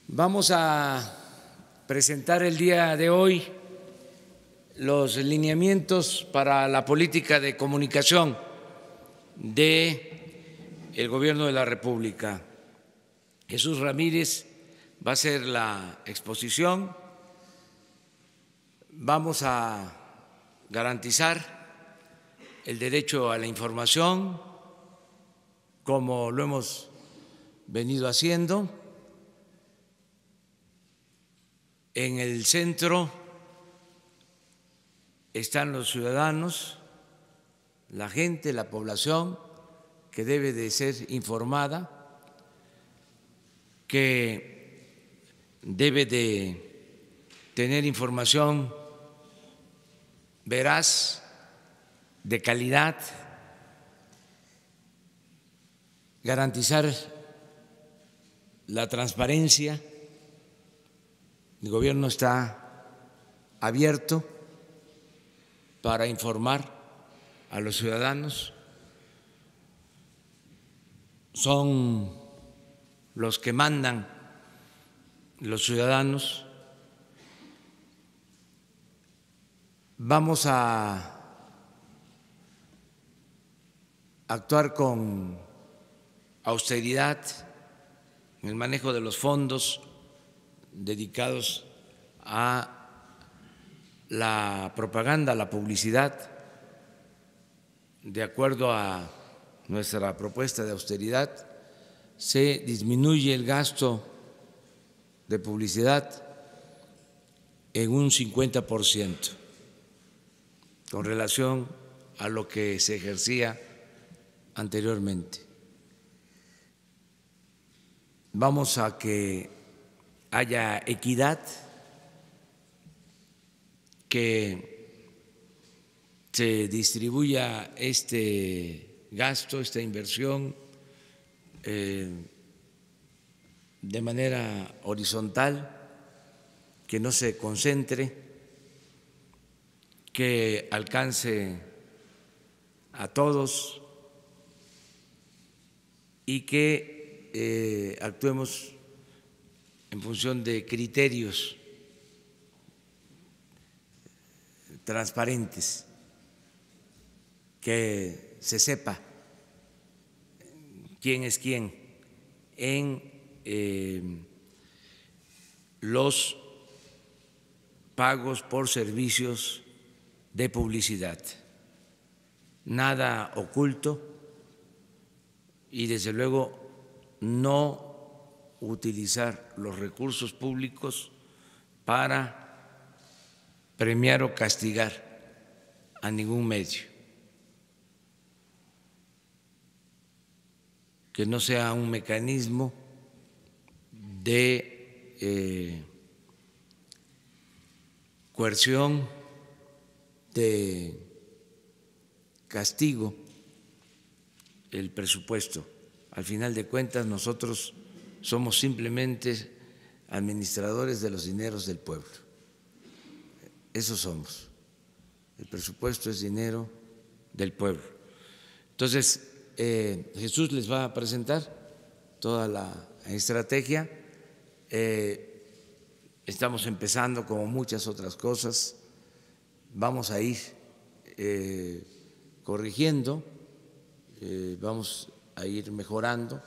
Vamos a presentar el día de hoy los lineamientos para la política de comunicación del Gobierno de la República. Jesús Ramírez va a hacer la exposición. Vamos a garantizar el derecho a la información, como lo hemos venido haciendo. En el centro están los ciudadanos, la gente, la población que debe de ser informada, que debe de tener información veraz, de calidad, garantizar la transparencia. El gobierno está abierto para informar a los ciudadanos. Son los que mandan los ciudadanos. Vamos a actuar con austeridad en el manejo de los fondos dedicados a la propaganda, a la publicidad. De acuerdo a nuestra propuesta de austeridad, se disminuye el gasto de publicidad en un 50% con relación a lo que se ejercía anteriormente. Vamos a que haya equidad, que se distribuya este gasto, esta inversión de manera horizontal, que no se concentre, que alcance a todos y que actuemos en función de criterios transparentes, que se sepa quién es quién en los pagos por servicios de publicidad. Nada oculto y desde luego no utilizar los recursos públicos para premiar o castigar a ningún medio. Que no sea un mecanismo de coerción, de castigo el presupuesto. Al final de cuentas, nosotros somos simplemente administradores de los dineros del pueblo. Eso somos. El presupuesto es dinero del pueblo. Entonces, Jesús les va a presentar toda la estrategia. Estamos empezando, como muchas otras cosas, vamos a ir corrigiendo, vamos a ir mejorando,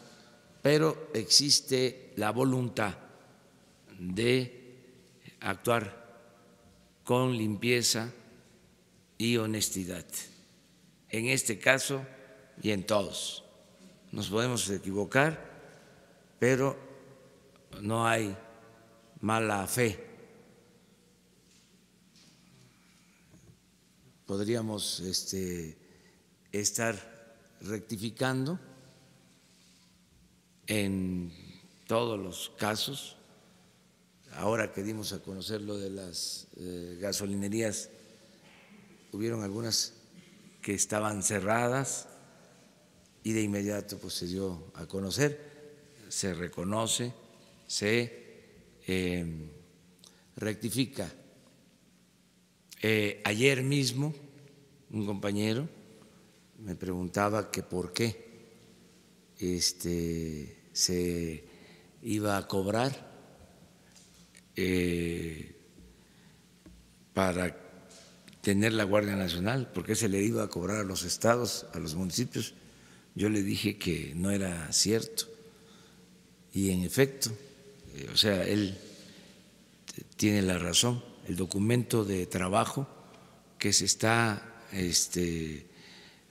pero existe la voluntad de actuar con limpieza y honestidad. En este caso y en todos. Nos podemos equivocar, pero no hay mala fe. Podríamos estar rectificando en todos los casos. Ahora que dimos a conocer lo de las gasolinerías, hubieron algunas que estaban cerradas y de inmediato pues se dio a conocer, se reconoce, se rectifica. Ayer mismo un compañero me preguntaba que por qué se iba a cobrar para tener la Guardia Nacional, porque se le iba a cobrar a los estados, a los municipios. Yo le dije que no era cierto y en efecto, o sea, él tiene la razón. El documento de trabajo que se está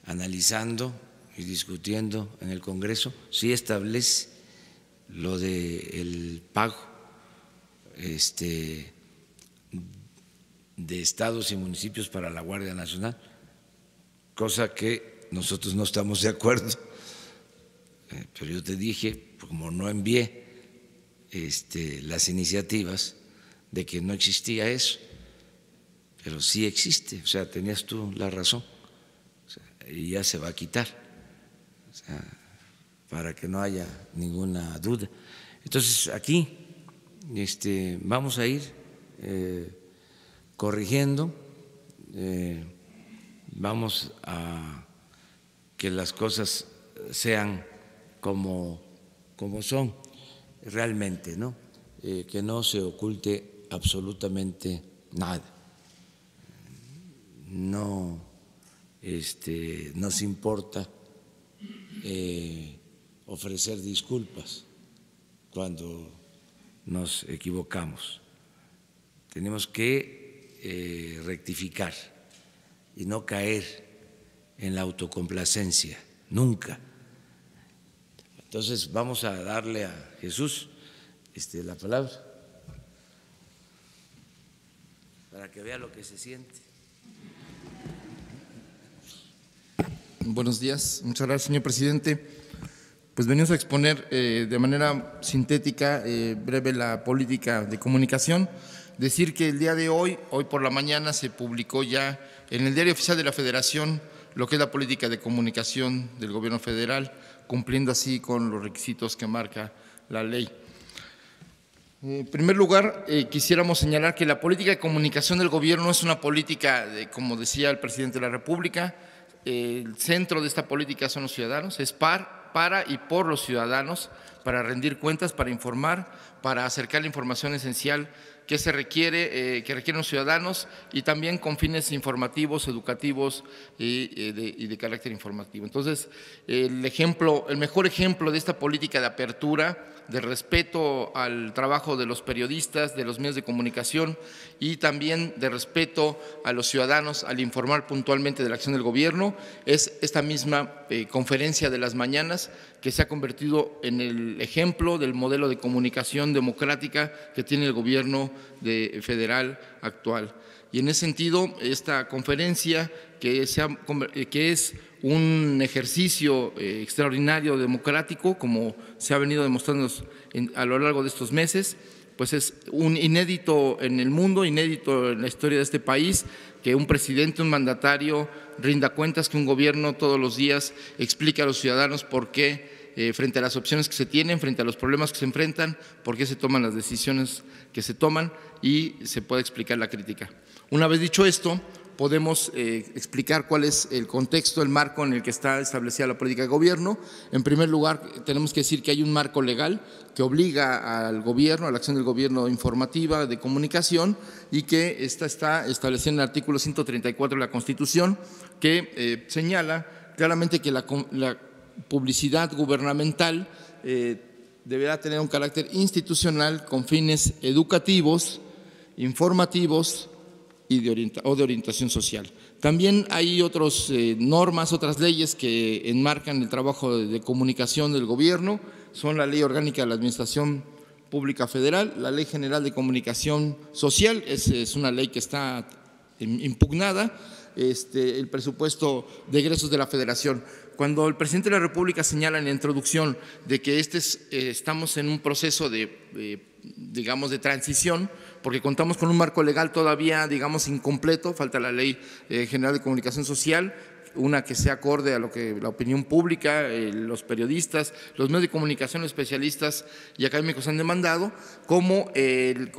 analizando y discutiendo en el Congreso sí establece lo del pago de estados y municipios para la Guardia Nacional, cosa que nosotros no estamos de acuerdo. Pero yo te dije, como no envié las iniciativas, de que no existía eso, pero sí existe, o sea, tenías tú la razón, o sea, y ya se va a quitar, o sea, para que no haya ninguna duda. Entonces, aquí vamos a ir corrigiendo, vamos a que las cosas sean como son realmente, ¿no? Que no se oculte absolutamente nada. No nos importa ofrecer disculpas cuando nos equivocamos. Tenemos que rectificar y no caer en la autocomplacencia, nunca. Entonces vamos a darle a Jesús la palabra para que vea lo que se siente. Buenos días, muchas gracias, señor presidente. Pues venimos a exponer de manera sintética, breve, la política de comunicación. Decir que el día de hoy por la mañana, se publicó ya en el Diario Oficial de la Federación lo que es la política de comunicación del Gobierno federal, cumpliendo así con los requisitos que marca la ley. En primer lugar, quisiéramos señalar que la política de comunicación del Gobierno es una política, como decía el presidente de la República, el centro de esta política son los ciudadanos, es para y por los ciudadanos, para rendir cuentas, para informar, para acercar la información esencial que se requiere, que requieren los ciudadanos, y también con fines informativos, educativos y de carácter informativo. Entonces, el mejor ejemplo de esta política de apertura, de respeto al trabajo de los periodistas, de los medios de comunicación, y también de respeto a los ciudadanos al informar puntualmente de la acción del gobierno, es esta misma conferencia de las mañanas, que se ha convertido en el ejemplo del modelo de comunicación democrática que tiene el gobierno federal actual. Y en ese sentido, esta conferencia, que es un ejercicio extraordinario democrático, como se ha venido demostrando a lo largo de estos meses, pues es un inédito en el mundo, inédito en la historia de este país, que un presidente, un mandatario rinda cuentas, que un gobierno todos los días explique a los ciudadanos por qué, frente a las opciones que se tienen, frente a los problemas que se enfrentan, por qué se toman las decisiones que se toman, y se puede explicar la crítica. Una vez dicho esto, podemos explicar cuál es el contexto, el marco en el que está establecida la política de gobierno. En primer lugar, tenemos que decir que hay un marco legal que obliga al gobierno, a la acción del gobierno informativa, de comunicación, y que está establecida en el artículo 134 de la Constitución, que señala claramente que la publicidad gubernamental deberá tener un carácter institucional con fines educativos, informativos o de orientación social. También hay otras normas, otras leyes que enmarcan el trabajo de comunicación del gobierno. Son la Ley Orgánica de la Administración Pública Federal, la Ley General de Comunicación Social, es una ley que está impugnada, el presupuesto de egresos de la Federación. Cuando el presidente de la República señala en la introducción de que estamos en un proceso digamos, de transición, porque contamos con un marco legal todavía, digamos, incompleto, falta la Ley General de Comunicación Social, una que sea acorde a lo que la opinión pública, los periodistas, los medios de comunicación, los especialistas y académicos han demandado, como el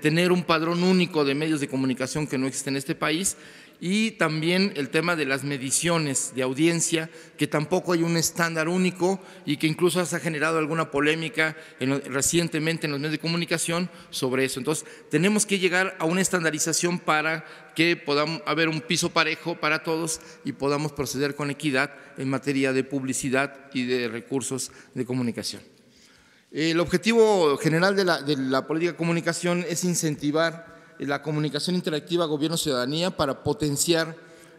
tener un padrón único de medios de comunicación que no existe en este país, y también el tema de las mediciones de audiencia, que tampoco hay un estándar único y que incluso se ha generado alguna polémica recientemente en los medios de comunicación sobre eso. Entonces, tenemos que llegar a una estandarización para que podamos haber un piso parejo para todos y podamos proceder con equidad en materia de publicidad y de recursos de comunicación. El objetivo general de la política de comunicación es incentivar la comunicación interactiva gobierno-ciudadanía para potenciar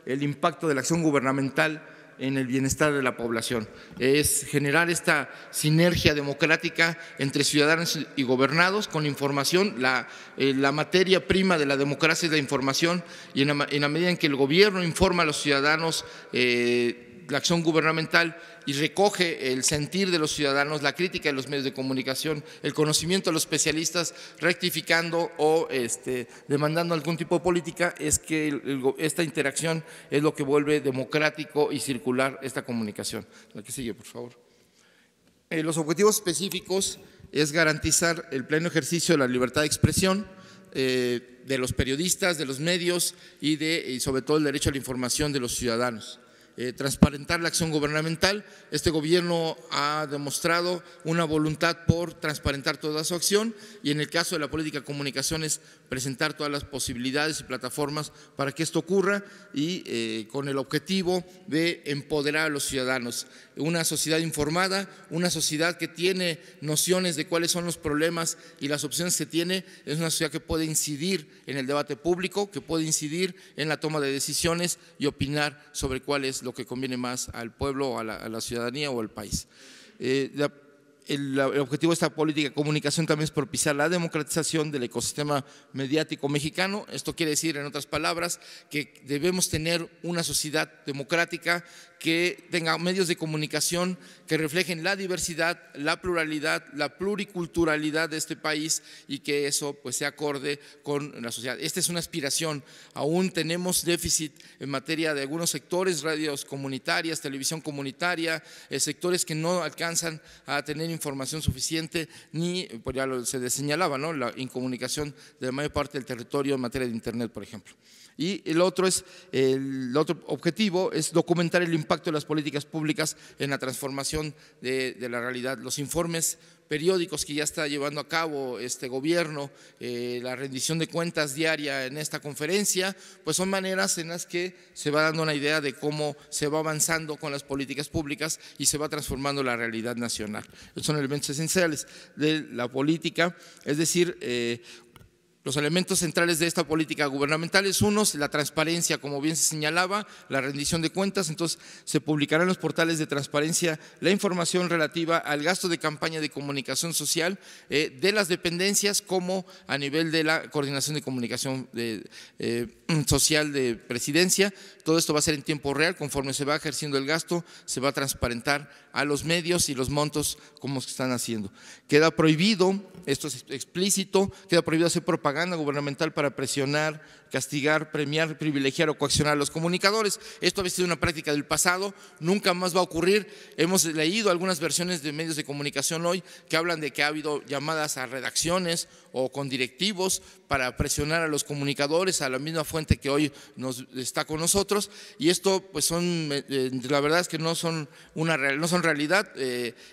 el impacto de la acción gubernamental en el bienestar de la población. Es generar esta sinergia democrática entre ciudadanos y gobernados con información. La materia prima de la democracia es la información, y en la medida en que el gobierno informa a los ciudadanos la acción gubernamental y recoge el sentir de los ciudadanos, la crítica de los medios de comunicación, el conocimiento de los especialistas, rectificando o demandando algún tipo de política, es que esta interacción es lo que vuelve democrático y circular esta comunicación. La que sigue, por favor. Los objetivos específicos es garantizar el pleno ejercicio de la libertad de expresión de los periodistas, de los medios y sobre todo el derecho a la información de los ciudadanos. Transparentar la acción gubernamental. Este gobierno ha demostrado una voluntad por transparentar toda su acción, y en el caso de la política de comunicaciones presentar todas las posibilidades y plataformas para que esto ocurra, y con el objetivo de empoderar a los ciudadanos. Una sociedad informada, una sociedad que tiene nociones de cuáles son los problemas y las opciones que tiene, es una sociedad que puede incidir en el debate público, que puede incidir en la toma de decisiones y opinar sobre cuál es lo que conviene más al pueblo, o a la ciudadanía o al país. El objetivo de esta política de comunicación también es propiciar la democratización del ecosistema mediático mexicano. Esto quiere decir, en otras palabras, que debemos tener una sociedad democrática que tenga medios de comunicación que reflejen la diversidad, la pluralidad, la pluriculturalidad de este país, y que eso pues sea acorde con la sociedad. Esta es una aspiración. Aún tenemos déficit en materia de algunos sectores, radios comunitarias, televisión comunitaria, sectores que no alcanzan a tener información suficiente, ni, pues ya se señalaba, ¿no?, la incomunicación de la mayor parte del territorio en materia de internet, por ejemplo. Y el otro objetivo es documentar el impacto de las políticas públicas en la transformación de la realidad. Los informes periódicos que ya está llevando a cabo este gobierno, la rendición de cuentas diaria en esta conferencia, pues son maneras en las que se va dando una idea de cómo se va avanzando con las políticas públicas y se va transformando la realidad nacional. Estos son elementos esenciales de la política, es decir, los elementos centrales de esta política gubernamental es la transparencia, como bien se señalaba, la rendición de cuentas. Entonces, se publicará en los portales de transparencia la información relativa al gasto de campaña de comunicación social de las dependencias, como a nivel de la coordinación de comunicación social de presidencia. Todo esto va a ser en tiempo real. Conforme se va ejerciendo el gasto, se va a transparentar a los medios y los montos como se están haciendo. Queda prohibido, esto es explícito, queda prohibido hacer propaganda gubernamental para presionar, castigar, premiar, privilegiar o coaccionar a los comunicadores. Esto ha sido una práctica del pasado, nunca más va a ocurrir. Hemos leído algunas versiones de medios de comunicación hoy que hablan de que ha habido llamadas a redacciones o con directivos para presionar a los comunicadores, a la misma fuente que hoy está con nosotros, y esto pues la verdad es que no son realidad.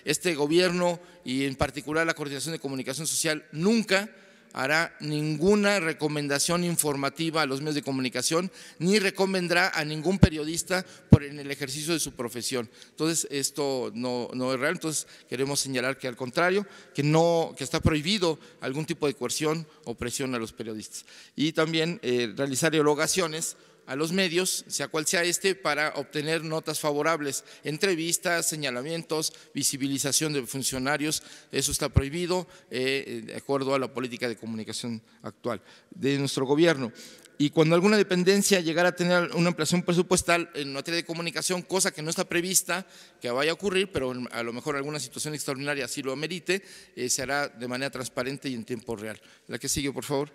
Este gobierno, y en particular la Coordinación de Comunicación Social, nunca hará ninguna recomendación informativa a los medios de comunicación, ni recomendará a ningún periodista en el ejercicio de su profesión. Entonces, esto no es real. Entonces, queremos señalar que al contrario, que está prohibido algún tipo de coerción o presión a los periodistas. Y también realizar erogaciones a los medios, sea cual sea para obtener notas favorables, entrevistas, señalamientos, visibilización de funcionarios. Eso está prohibido de acuerdo a la política de comunicación actual de nuestro gobierno. Y cuando alguna dependencia llegara a tener una ampliación presupuestal en materia de comunicación, cosa que no está prevista que vaya a ocurrir, pero a lo mejor alguna situación extraordinaria así lo amerite, se hará de manera transparente y en tiempo real. La que sigue, por favor.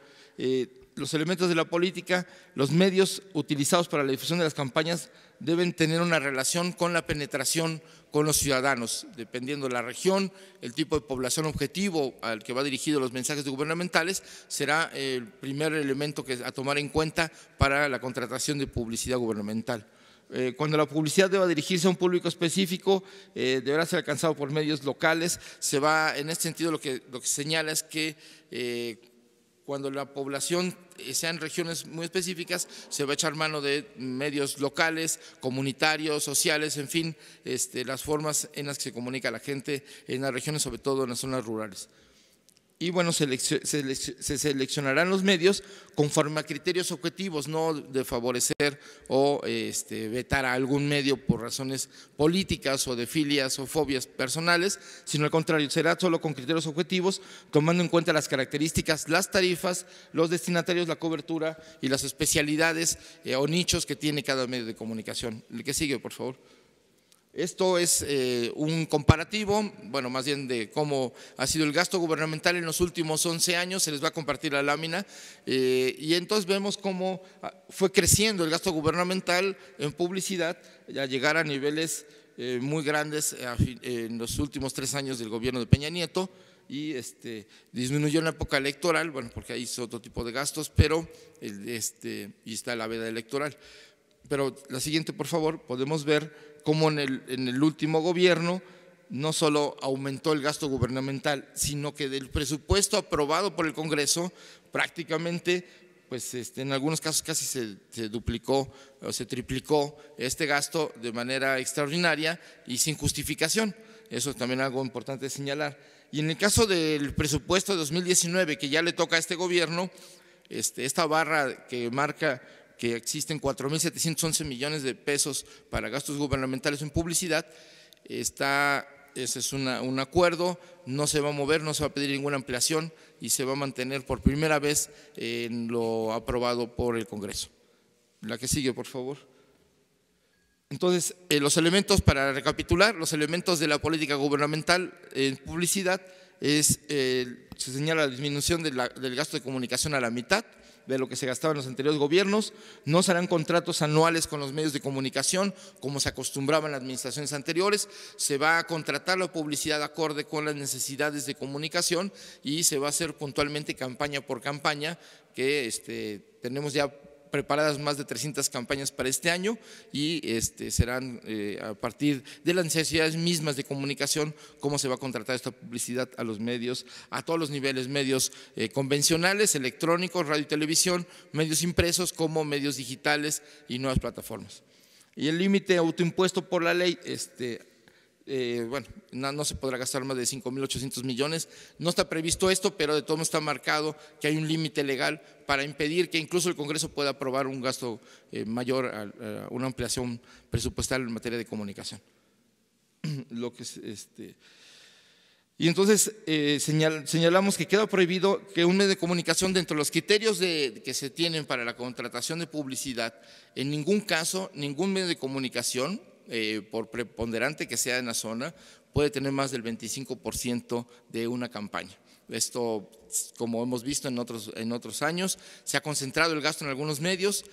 Los elementos de la política, los medios utilizados para la difusión de las campañas deben tener una relación con la penetración con los ciudadanos, dependiendo de la región, el tipo de población objetivo al que va dirigido los mensajes gubernamentales, será el primer elemento a tomar en cuenta para la contratación de publicidad gubernamental. Cuando la publicidad deba dirigirse a un público específico, deberá ser alcanzado por medios locales. En este sentido, lo que señala es que cuando la población sea en regiones muy específicas, se va a echar mano de medios locales, comunitarios, sociales, en fin, las formas en las que se comunica a la gente en las regiones, sobre todo en las zonas rurales. Y bueno, se seleccionarán los medios conforme a criterios objetivos, no de favorecer o vetar a algún medio por razones políticas o de filias o fobias personales, sino al contrario, será solo con criterios objetivos, tomando en cuenta las características, las tarifas, los destinatarios, la cobertura y las especialidades o nichos que tiene cada medio de comunicación. El que sigue, por favor. Esto es un comparativo, bueno, más bien de cómo ha sido el gasto gubernamental en los últimos 11 años, se les va a compartir la lámina, y entonces vemos cómo fue creciendo el gasto gubernamental en publicidad, a llegar a niveles muy grandes en los últimos 3 años del gobierno de Peña Nieto, y disminuyó en la época electoral, bueno, porque ahí hizo otro tipo de gastos, pero y está la veda electoral. Pero la siguiente, por favor, podemos ver cómo en el último gobierno no solo aumentó el gasto gubernamental, sino que del presupuesto aprobado por el Congreso prácticamente, pues en algunos casos casi se duplicó o se triplicó este gasto de manera extraordinaria y sin justificación. Eso es también algo importante de señalar. Y en el caso del presupuesto de 2019, que ya le toca a este gobierno, esta barra que marca que existen 4.711 millones de pesos para gastos gubernamentales en publicidad, ese es un acuerdo, no se va a mover, no se va a pedir ninguna ampliación y se va a mantener por primera vez en lo aprobado por el Congreso. La que sigue, por favor. Entonces, los elementos, para recapitular, los elementos de la política gubernamental en publicidad se señala la disminución del gasto de comunicación a la mitad de lo que se gastaba en los anteriores gobiernos, no se harán contratos anuales con los medios de comunicación como se acostumbraba en las administraciones anteriores, se va a contratar la publicidad acorde con las necesidades de comunicación y se va a hacer puntualmente campaña por campaña, que tenemos ya preparadas más de 300 campañas para este año y serán a partir de las necesidades mismas de comunicación cómo se va a contratar esta publicidad a los medios, a todos los niveles, medios convencionales, electrónicos, radio y televisión, medios impresos como medios digitales y nuevas plataformas. Y el límite autoimpuesto por la ley, bueno, no se podrá gastar más de 5.800 millones, no está previsto esto, pero de todo modo está marcado que hay un límite legal para impedir que incluso el Congreso pueda aprobar un gasto mayor a una ampliación presupuestal en materia de comunicación. Y entonces señalamos que queda prohibido que un medio de comunicación, dentro de los criterios que se tienen para la contratación de publicidad, en ningún caso, ningún medio de comunicación, por preponderante que sea en la zona, puede tener más del 25% de una campaña. Esto, como hemos visto en otros años, se ha concentrado el gasto en algunos medios,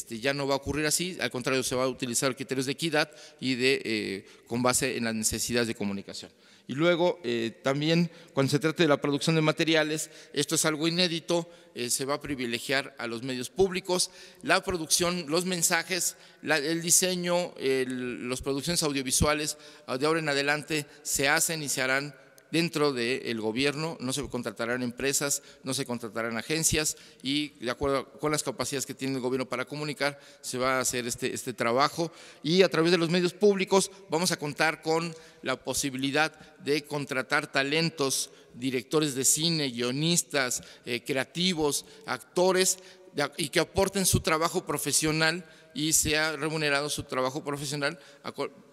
ya no va a ocurrir así, al contrario, se va a utilizar criterios de equidad y con base en las necesidades de comunicación. Y luego también cuando se trate de la producción de materiales, esto es algo inédito, se va a privilegiar a los medios públicos, la producción, los mensajes, el diseño, las producciones audiovisuales de ahora en adelante se hacen y se harán dentro del gobierno, no se contratarán empresas, no se contratarán agencias y de acuerdo con las capacidades que tiene el gobierno para comunicar, se va a hacer este trabajo y a través de los medios públicos vamos a contar con la posibilidad de contratar talentos, directores de cine, guionistas, creativos, actores y que aporten su trabajo profesional y sea remunerado su trabajo profesional,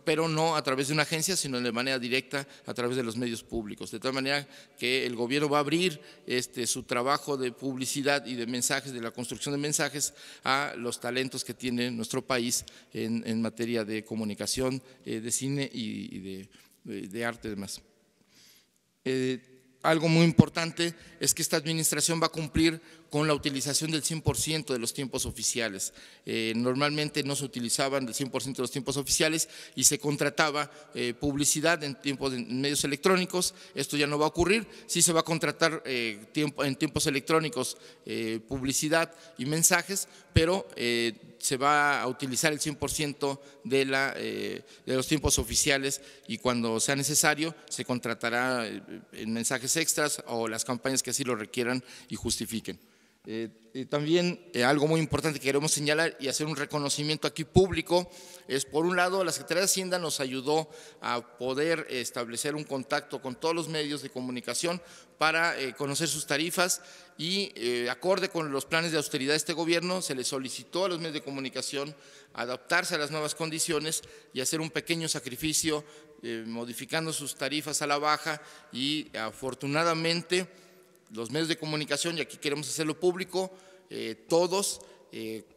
pero no a través de una agencia, sino de manera directa a través de los medios públicos. De tal manera que el gobierno va a abrir su trabajo de publicidad y de mensajes, de la construcción de mensajes, a los talentos que tiene nuestro país en materia de comunicación, de cine y de arte y demás. Algo muy importante es que esta administración va a cumplir con la utilización del 100% de los tiempos oficiales. Normalmente no se utilizaban el 100% de los tiempos oficiales y se contrataba publicidad en medios electrónicos. Esto ya no va a ocurrir. Sí se va a contratar en tiempos electrónicos publicidad y mensajes, pero se va a utilizar el 100% de los tiempos oficiales, y cuando sea necesario se contratará en mensajes extras o las campañas que así lo requieran y justifiquen. También algo muy importante que queremos señalar y hacer un reconocimiento aquí público es, por un lado, la Secretaría de Hacienda nos ayudó a poder establecer un contacto con todos los medios de comunicación para conocer sus tarifas, y acorde con los planes de austeridad de este gobierno se les solicitó a los medios de comunicación adaptarse a las nuevas condiciones y hacer un pequeño sacrificio modificando sus tarifas a la baja, y afortunadamente los medios de comunicación, y aquí queremos hacerlo público, todos,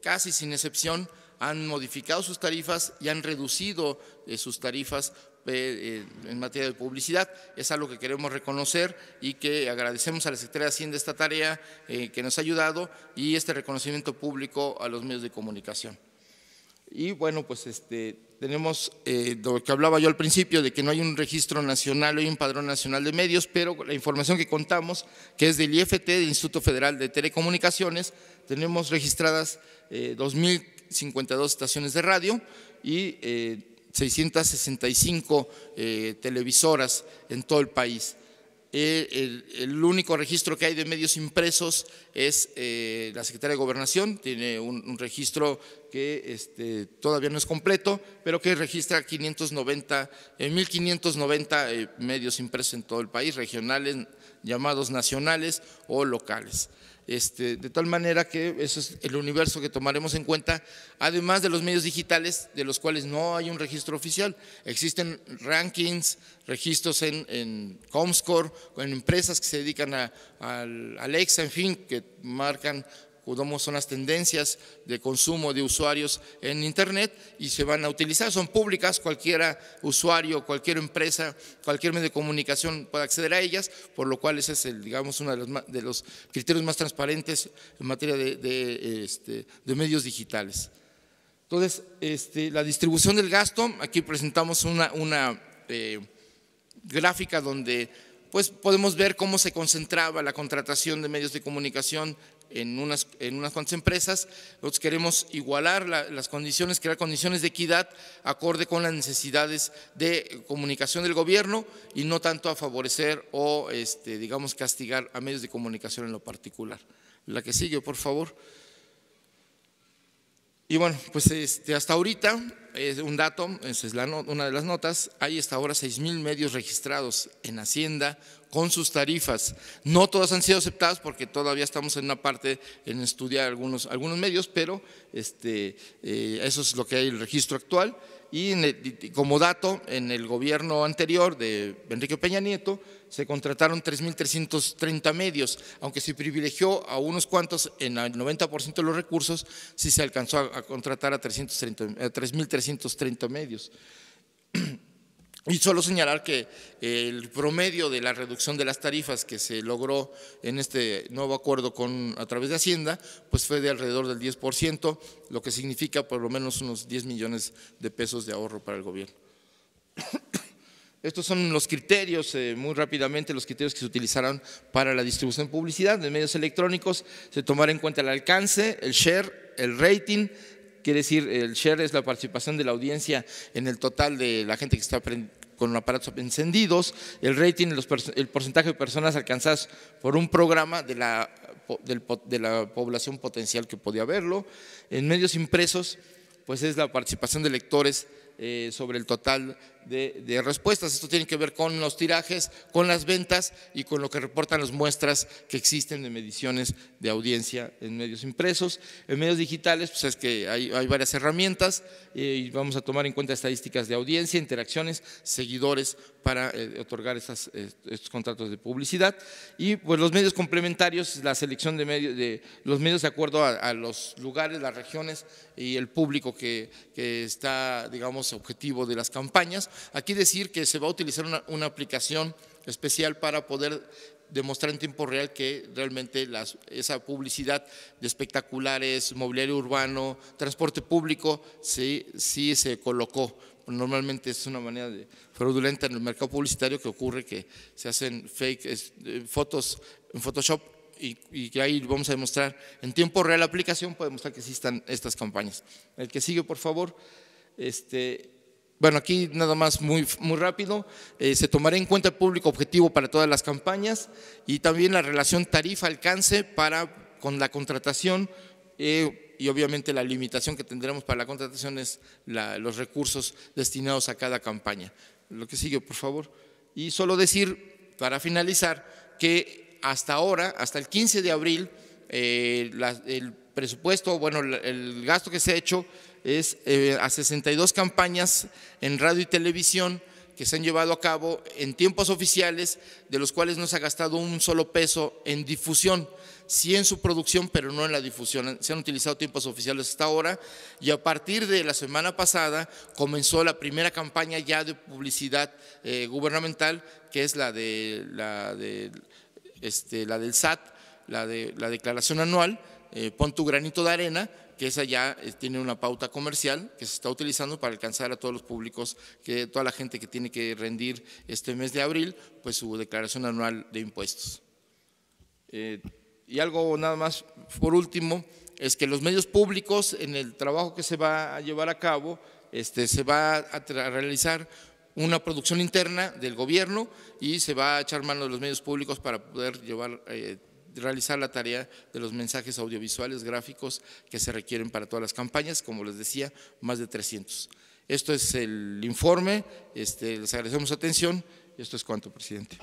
casi sin excepción, han modificado sus tarifas y han reducido sus tarifas en materia de publicidad. Es algo que queremos reconocer y que agradecemos a la Secretaría de Hacienda esta tarea que nos ha ayudado, y este reconocimiento público a los medios de comunicación. Y bueno, pues tenemos lo que hablaba yo al principio, de que no hay un registro nacional, no hay un padrón nacional de medios, pero la información que contamos, que es del IFT, del Instituto Federal de Telecomunicaciones, tenemos registradas 2.052 estaciones de radio y 665 televisoras en todo el país. El único registro que hay de medios impresos es la Secretaría de Gobernación, tiene un registro que todavía no es completo, pero que registra 1.590 medios impresos en todo el país, regionales, llamados nacionales o locales. De tal manera que eso es el universo que tomaremos en cuenta, además de los medios digitales, de los cuales no hay un registro oficial. Existen rankings, registros en Comscore, en empresas que se dedican al Alexa, en fin, que marcan cómo son las tendencias de consumo de usuarios en Internet, y se van a utilizar, son públicas, cualquier usuario, cualquier empresa, cualquier medio de comunicación puede acceder a ellas, por lo cual ese es digamos, uno de los criterios más transparentes en materia de medios digitales. Entonces, la distribución del gasto, aquí presentamos una gráfica donde pues podemos ver cómo se concentraba la contratación de medios de comunicación en unas cuantas empresas. Nosotros queremos igualar las condiciones, crear condiciones de equidad acorde con las necesidades de comunicación del gobierno, y no tanto a favorecer o digamos castigar a medios de comunicación en lo particular. La que sigue, por favor. Y bueno, pues hasta ahorita, un dato, esa es una de las notas, hay hasta ahora 6,000 medios registrados en Hacienda con sus tarifas. No todas han sido aceptadas porque todavía estamos en una parte en estudiar algunos medios, pero eso es lo que hay en el registro actual. Y como dato, en el gobierno anterior de Enrique Peña Nieto se contrataron 3.330 medios, aunque se privilegió a unos cuantos en el 90% de los recursos, sí se alcanzó a contratar a 3.330 medios. Y solo señalar que el promedio de la reducción de las tarifas que se logró en este nuevo acuerdo a través de Hacienda, pues fue de alrededor del 10%, lo que significa por lo menos unos 10 millones de pesos de ahorro para el gobierno. Estos son los criterios, muy rápidamente, los criterios que se utilizaron para la distribución de publicidad de medios electrónicos. Se tomará en cuenta el alcance, el share, el rating. Quiere decir, el share es la participación de la audiencia en el total de la gente que está con aparatos encendidos. El rating, el porcentaje de personas alcanzadas por un programa de la población potencial que podía verlo. En medios impresos, pues es la participación de lectores sobre el total de respuestas. Esto tiene que ver con los tirajes, con las ventas y con lo que reportan las muestras que existen de mediciones de audiencia en medios impresos. En medios digitales, pues es que hay varias herramientas y vamos a tomar en cuenta estadísticas de audiencia, interacciones, seguidores para otorgar estos contratos de publicidad. Y pues los medios complementarios, la selección de los medios de acuerdo a los lugares, las regiones y el público que está, digamos, objetivo de las campañas. Aquí decir que se va a utilizar una aplicación especial para poder demostrar en tiempo real que realmente esa publicidad de espectaculares, mobiliario urbano, transporte público, sí se colocó. Normalmente es una manera fraudulenta en el mercado publicitario que ocurre que se hacen fake fotos en Photoshop y que ahí vamos a demostrar en tiempo real la aplicación, puede demostrar que existan estas campañas. El que sigue, por favor. Bueno, aquí nada más muy rápido, se tomará en cuenta el público objetivo para todas las campañas y también la relación tarifa-alcance con la contratación y obviamente la limitación que tendremos para la contratación es los recursos destinados a cada campaña. Lo que sigue, por favor. Y solo decir, para finalizar, que hasta ahora, hasta el 15 de abril, el presupuesto, bueno, el gasto que se ha hecho es a 62 campañas en radio y televisión que se han llevado a cabo en tiempos oficiales, de los cuales no se ha gastado un solo peso en difusión, sí en su producción, pero no en la difusión. Se han utilizado tiempos oficiales hasta ahora y a partir de la semana pasada comenzó la primera campaña ya de publicidad gubernamental, que es la del SAT, la declaración anual, pon tu granito de arena, que esa ya tiene una pauta comercial que se está utilizando para alcanzar a todos los públicos, toda la gente que tiene que rendir este mes de abril, pues su declaración anual de impuestos. Y algo nada más por último, es que los medios públicos en el trabajo que se va a llevar a cabo, se va a realizar una producción interna del gobierno y se va a echar mano de los medios públicos para poder realizar la tarea de los mensajes audiovisuales, gráficos que se requieren para todas las campañas, como les decía, más de 300. Esto es el informe, les agradecemos su atención y esto es cuanto, presidente.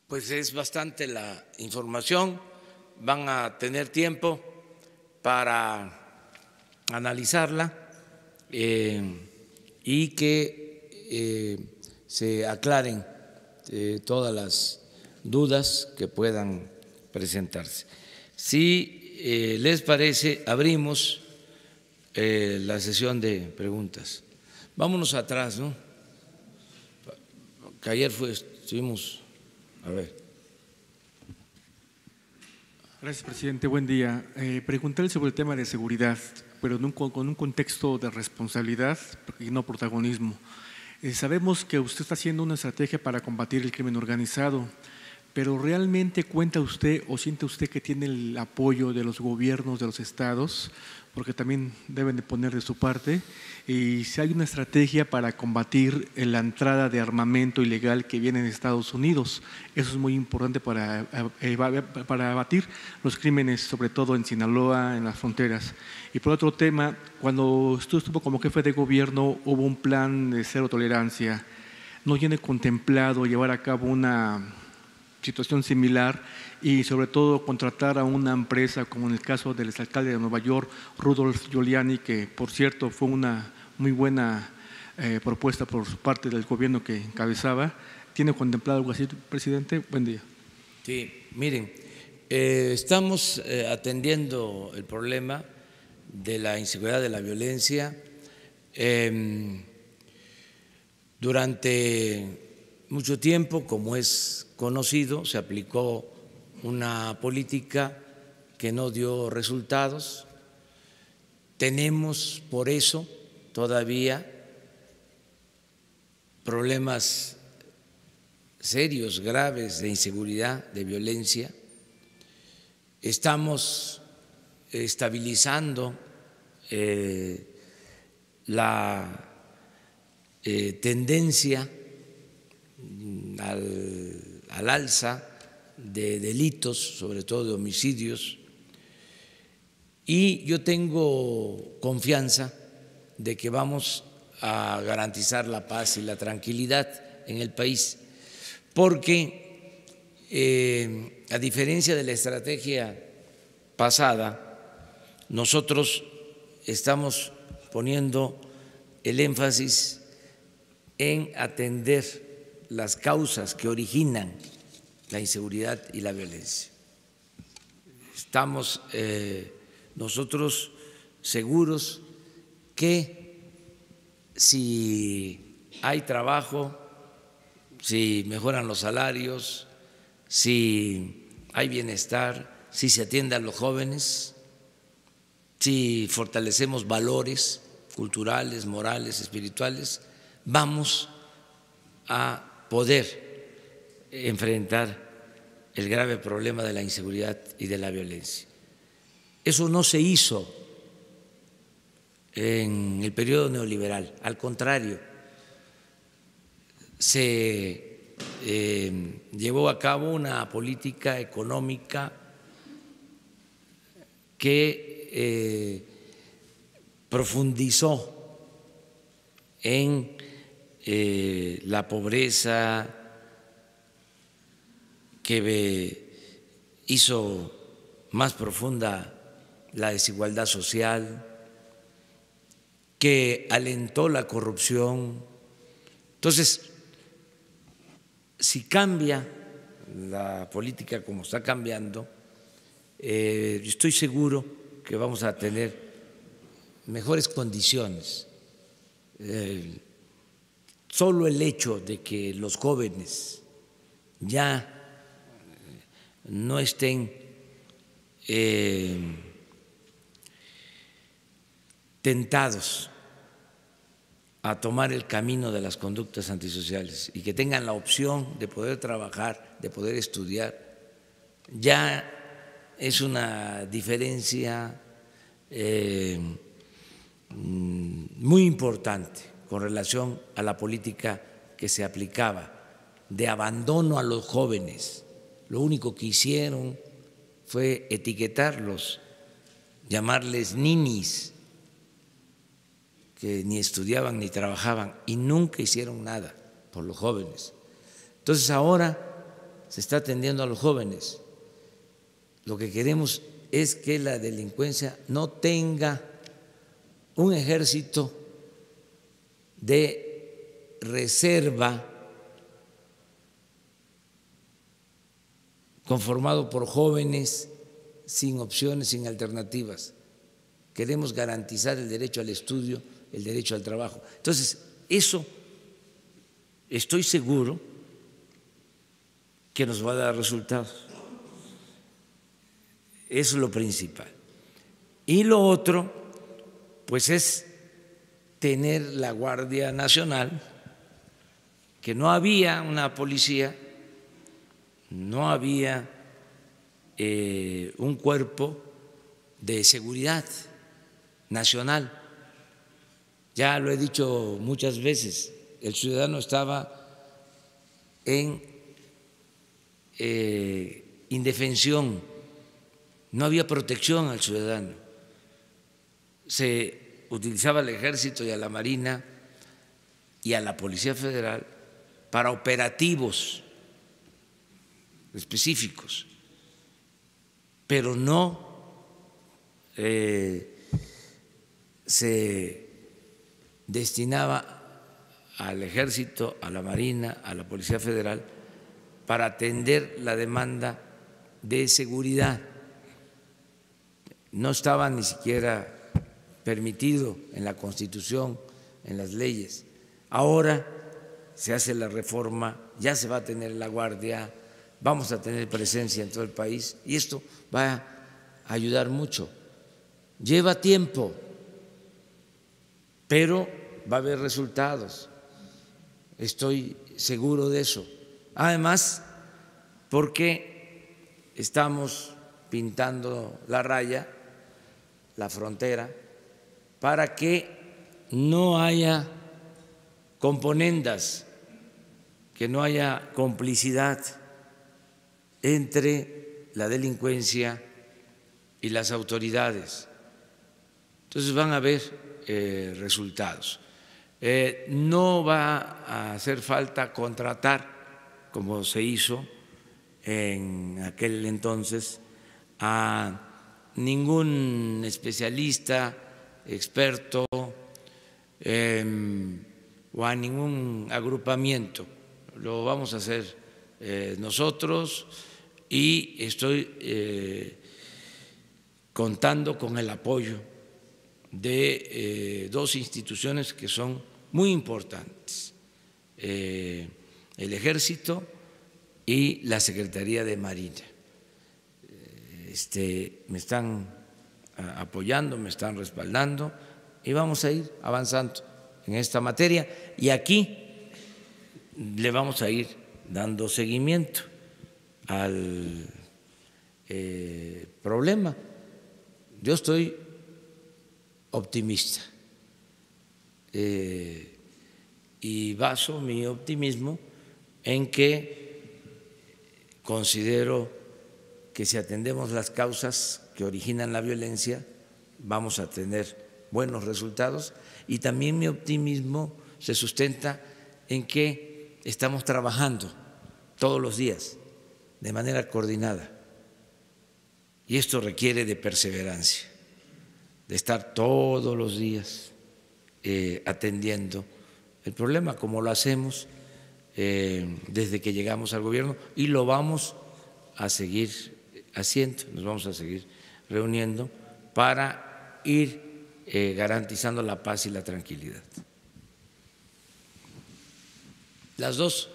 Pues es bastante la información, van a tener tiempo para analizarla y que se aclaren todas las dudas que puedan presentarse. Si les parece, abrimos la sesión de preguntas. Vámonos atrás, ¿no? Que ayer estuvimos, a ver. Gracias, presidente. Buen día. Preguntarle sobre el tema de seguridad, pero con un contexto de responsabilidad y no protagonismo. Sabemos que usted está haciendo una estrategia para combatir el crimen organizado, pero ¿realmente cuenta usted o siente usted que tiene el apoyo de los gobiernos de los estados? Porque también deben de poner de su parte. Y si hay una estrategia para combatir la entrada de armamento ilegal que viene de Estados Unidos, eso es muy importante para abatir los crímenes, sobre todo en Sinaloa, en las fronteras. Y por otro tema, cuando usted estuvo como jefe de gobierno, hubo un plan de cero tolerancia. ¿No tiene contemplado llevar a cabo una situación similar y sobre todo contratar a una empresa como en el caso del exalcalde de Nueva York, Rudolph Giuliani, que por cierto fue una muy buena propuesta por parte del gobierno que encabezaba? ¿Tiene contemplado algo así, presidente? Buen día. Sí, miren, estamos atendiendo el problema de la inseguridad, de la violencia. Durante mucho tiempo, como es conocido, se aplicó una política que no dio resultados. Tenemos por eso todavía problemas serios, graves de inseguridad, de violencia. Estamos estabilizando la tendencia al alza de delitos, sobre todo de homicidios, y yo tengo confianza de que vamos a garantizar la paz y la tranquilidad en el país, porque a diferencia de la estrategia pasada, nosotros estamos poniendo el énfasis en atender las causas que originan la inseguridad y la violencia. Estamos nosotros seguros que si hay trabajo, si mejoran los salarios, si hay bienestar, si se atiende a los jóvenes, si fortalecemos valores culturales, morales, espirituales, vamos a poder enfrentar el grave problema de la inseguridad y de la violencia. Eso no se hizo en el periodo neoliberal, al contrario, se llevó a cabo una política económica que profundizó en la pobreza, que hizo más profunda la desigualdad social, que alentó la corrupción. Entonces, si cambia la política como está cambiando, estoy seguro que vamos a tener mejores condiciones. Solo el hecho de que los jóvenes ya no estén tentados a tomar el camino de las conductas antisociales y que tengan la opción de poder trabajar, de poder estudiar, ya es una diferencia muy importante con relación a la política que se aplicaba de abandono a los jóvenes. Lo único que hicieron fue etiquetarlos, llamarles ninis, que ni estudiaban ni trabajaban y nunca hicieron nada por los jóvenes. Entonces ahora se está atendiendo a los jóvenes. Lo que queremos es que la delincuencia no tenga un ejército de reserva conformado por jóvenes sin opciones, sin alternativas. Queremos garantizar el derecho al estudio, el derecho al trabajo. Entonces, eso estoy seguro que nos va a dar resultados. Eso es lo principal. Y lo otro, pues es tener la Guardia Nacional, que no había una policía, no había un cuerpo de seguridad nacional. Ya lo he dicho muchas veces, el ciudadano estaba en indefensión, no había protección al ciudadano. Se utilizaba al Ejército y a la Marina y a la Policía Federal para operativos específicos, pero no se destinaba al Ejército, a la Marina, a la Policía Federal para atender la demanda de seguridad. No estaba ni siquiera permitido en la Constitución, en las leyes. Ahora se hace la reforma, ya se va a tener la Guardia, vamos a tener presencia en todo el país y esto va a ayudar mucho. Lleva tiempo, pero va a haber resultados, estoy seguro de eso. Además, porque estamos pintando la raya, la frontera, para que no haya componendas, que no haya complicidad entre la delincuencia y las autoridades. Entonces van a haber resultados. No va a hacer falta contratar, como se hizo en aquel entonces, a ningún especialista, experto o a ningún agrupamiento. Lo vamos a hacer nosotros y estoy contando con el apoyo de dos instituciones que son muy importantes. el Ejército y la Secretaría de Marina. Me están apoyando, me están respaldando y vamos a ir avanzando en esta materia. Y aquí le vamos a ir dando seguimiento al problema. Yo estoy optimista y baso mi optimismo en que considero que si atendemos las causas que originan la violencia vamos a tener buenos resultados, y también mi optimismo se sustenta en que estamos trabajando todos los días de manera coordinada, y esto requiere de perseverancia, de estar todos los días atendiendo el problema, como lo hacemos desde que llegamos al gobierno, y lo vamos a seguir haciendo, nos vamos a seguir reuniendo para ir garantizando la paz y la tranquilidad. Las dos.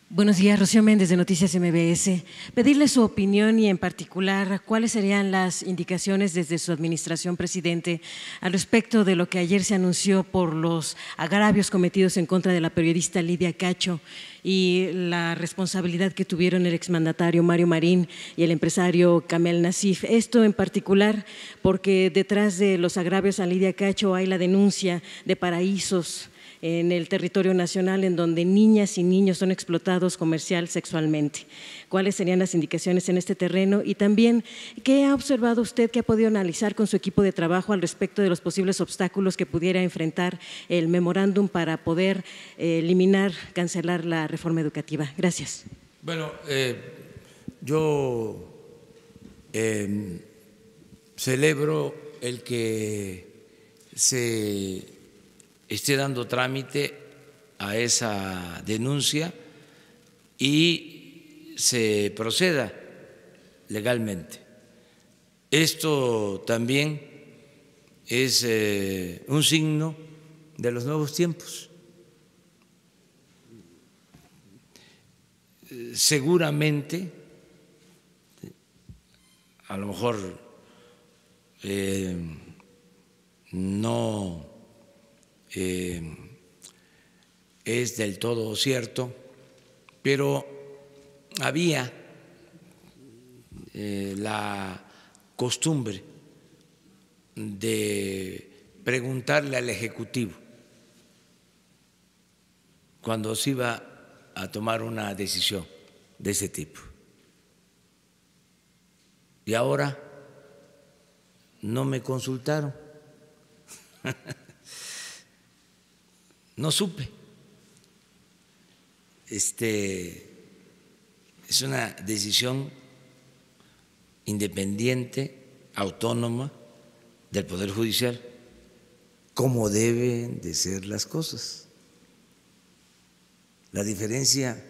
Buenos días, Rocío Méndez de Noticias MBS. Pedirle su opinión y en particular cuáles serían las indicaciones desde su administración, presidente, al respecto de lo que ayer se anunció por los agravios cometidos en contra de la periodista Lidia Cacho y la responsabilidad que tuvieron el exmandatario Mario Marín y el empresario Kamel Nasif. Esto en particular porque detrás de los agravios a Lidia Cacho hay la denuncia de paraísos en el territorio nacional en donde niñas y niños son explotados comercial, sexualmente. ¿Cuáles serían las indicaciones en este terreno? Y también, ¿qué ha observado usted, qué ha podido analizar con su equipo de trabajo al respecto de los posibles obstáculos que pudiera enfrentar el memorándum para poder eliminar, cancelar la reforma educativa? Gracias. Bueno, yo celebro el que se esté dando trámite a esa denuncia y se proceda legalmente. Esto también es un signo de los nuevos tiempos. Seguramente, a lo mejor no es del todo cierto, pero había la costumbre de preguntarle al Ejecutivo cuando se iba a tomar una decisión de ese tipo. Y ahora no me consultaron. No supe. Es una decisión independiente, autónoma del Poder Judicial, como deben de ser las cosas. La diferencia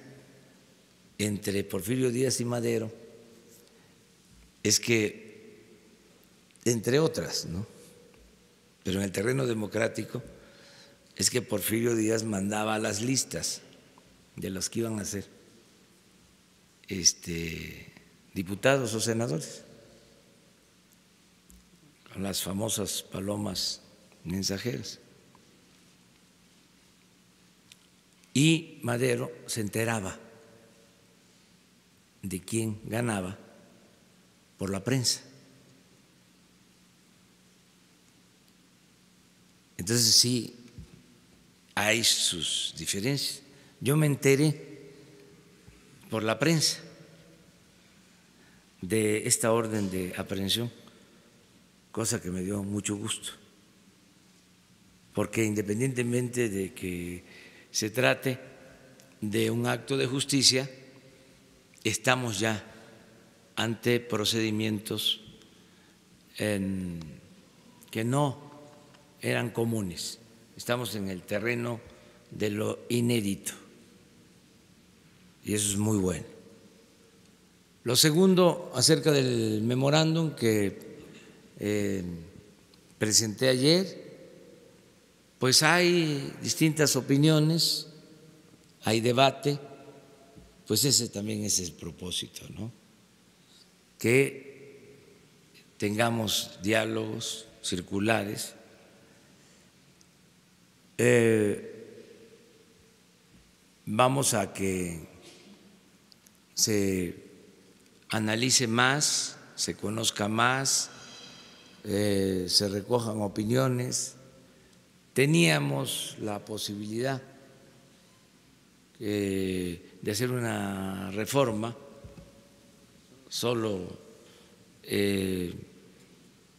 entre Porfirio Díaz y Madero es que, entre otras, ¿no?, pero en el terreno democrático, es que Porfirio Díaz mandaba las listas de los que iban a ser diputados o senadores, con las famosas palomas mensajeras. Y Madero se enteraba de quién ganaba por la prensa. Entonces sí hay sus diferencias. Yo me enteré por la prensa de esta orden de aprehensión, cosa que me dio mucho gusto, porque independientemente de que se trate de un acto de justicia, estamos ya ante procedimientos que no eran comunes. Estamos en el terreno de lo inédito y eso es muy bueno. Lo segundo, acerca del memorándum que presenté ayer, pues hay distintas opiniones, hay debate, pues ese también es el propósito, ¿no? Que tengamos diálogos circulares. Vamos a que se analice más, se conozca más, se recojan opiniones. Teníamos la posibilidad de hacer una reforma solo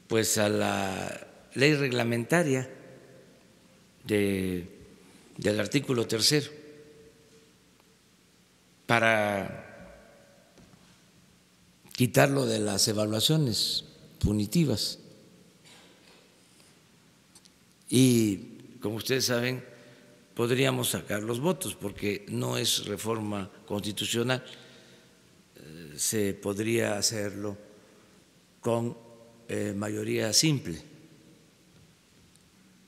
pues a la ley reglamentaria del artículo 3 para quitarlo de las evaluaciones punitivas. Y como ustedes saben, podríamos sacar los votos porque no es reforma constitucional, se podría hacerlo con mayoría simple,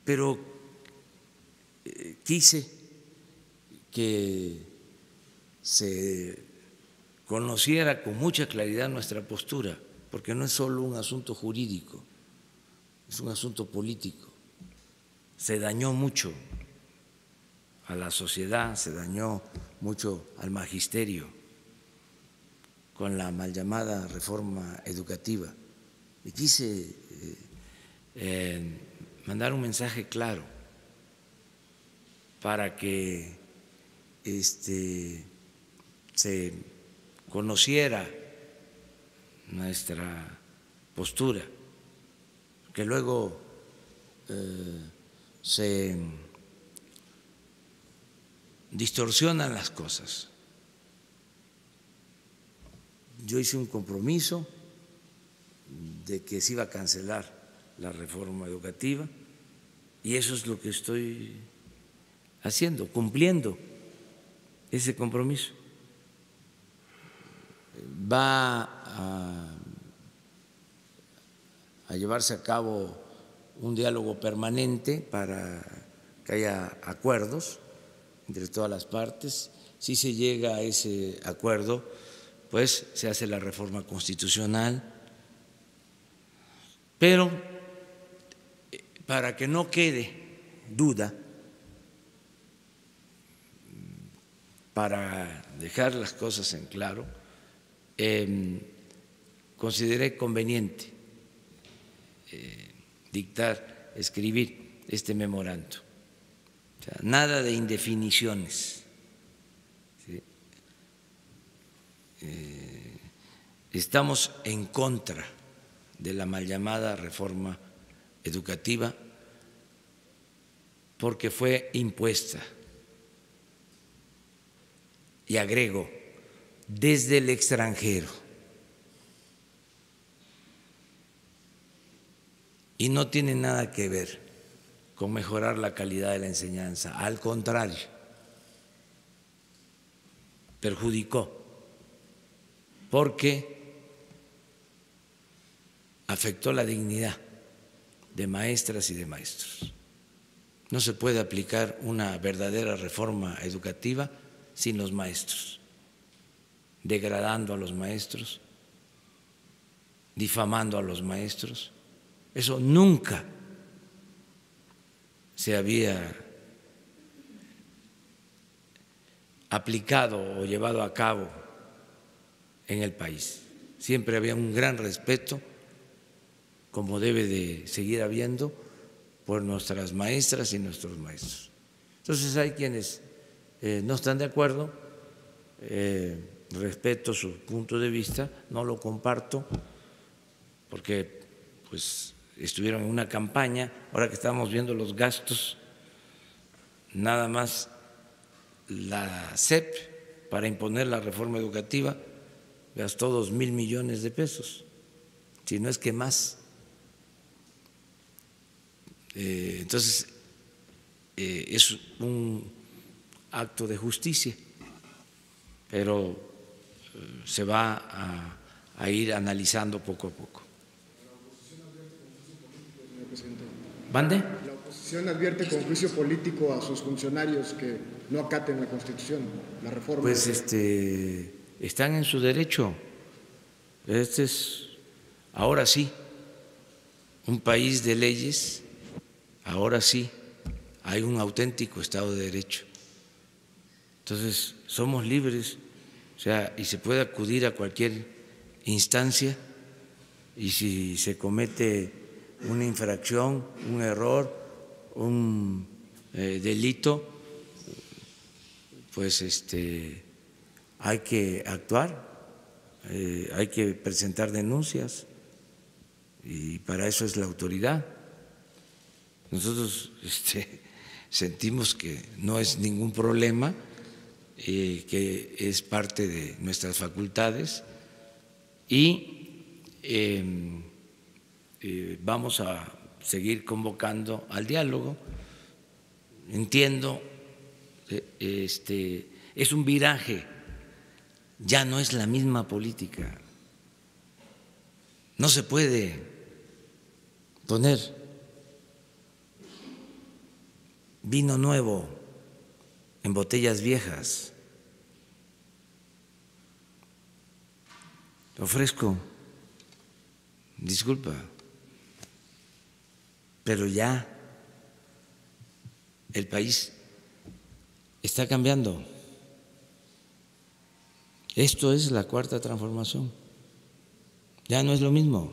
pero quise que se conociera con mucha claridad nuestra postura, porque no es solo un asunto jurídico, es un asunto político. Se dañó mucho a la sociedad, se dañó mucho al magisterio con la mal llamada reforma educativa. Y quise mandar un mensaje claro para que se conociera nuestra postura, que luego se distorsionan las cosas. Yo hice un compromiso de que se iba a cancelar la reforma educativa y eso es lo que estoy haciendo, cumpliendo ese compromiso. Va a llevarse a cabo un diálogo permanente para que haya acuerdos entre todas las partes. Si se llega a ese acuerdo, pues se hace la reforma constitucional, pero para que no quede duda, para dejar las cosas en claro, consideré conveniente escribir este memorando. O sea, nada de indefiniciones. ¿Sí? Estamos en contra de la mal llamada reforma educativa porque fue impuesta. Y agrego, desde el extranjero. Y no tiene nada que ver con mejorar la calidad de la enseñanza, al contrario, perjudicó, porque afectó la dignidad de maestras y de maestros. No se puede aplicar una verdadera reforma educativa sin los maestros, degradando a los maestros, difamando a los maestros. Eso nunca se había aplicado o llevado a cabo en el país. Siempre había un gran respeto, como debe de seguir habiendo, por nuestras maestras y nuestros maestros. Entonces hay quienes no están de acuerdo, respeto su punto de vista, no lo comparto, porque pues estuvieron en una campaña. Ahora que estamos viendo los gastos, nada más la SEP para imponer la reforma educativa gastó 2,000 millones de pesos, si no es que más. Entonces es un acto de justicia, pero se va a ir analizando poco a poco. ¿Mande? oposición advierte con juicio político a sus funcionarios que no acaten la Constitución, la reforma. Pues están en su derecho. Este es, ahora sí, un país de leyes, ahora sí hay un auténtico Estado de Derecho. Entonces, somos libres, o sea, y se puede acudir a cualquier instancia, y si se comete una infracción, un error, un delito, pues hay que actuar, hay que presentar denuncias, y para eso es la autoridad. Nosotros sentimos que no es ningún problema, que es parte de nuestras facultades, y vamos a seguir convocando al diálogo. Entiendo, es un viraje, ya no es la misma política, no se puede poner vino nuevo en botellas viejas. Te ofrezco, disculpa, pero ya el país está cambiando. Esto es la cuarta transformación. Ya no es lo mismo,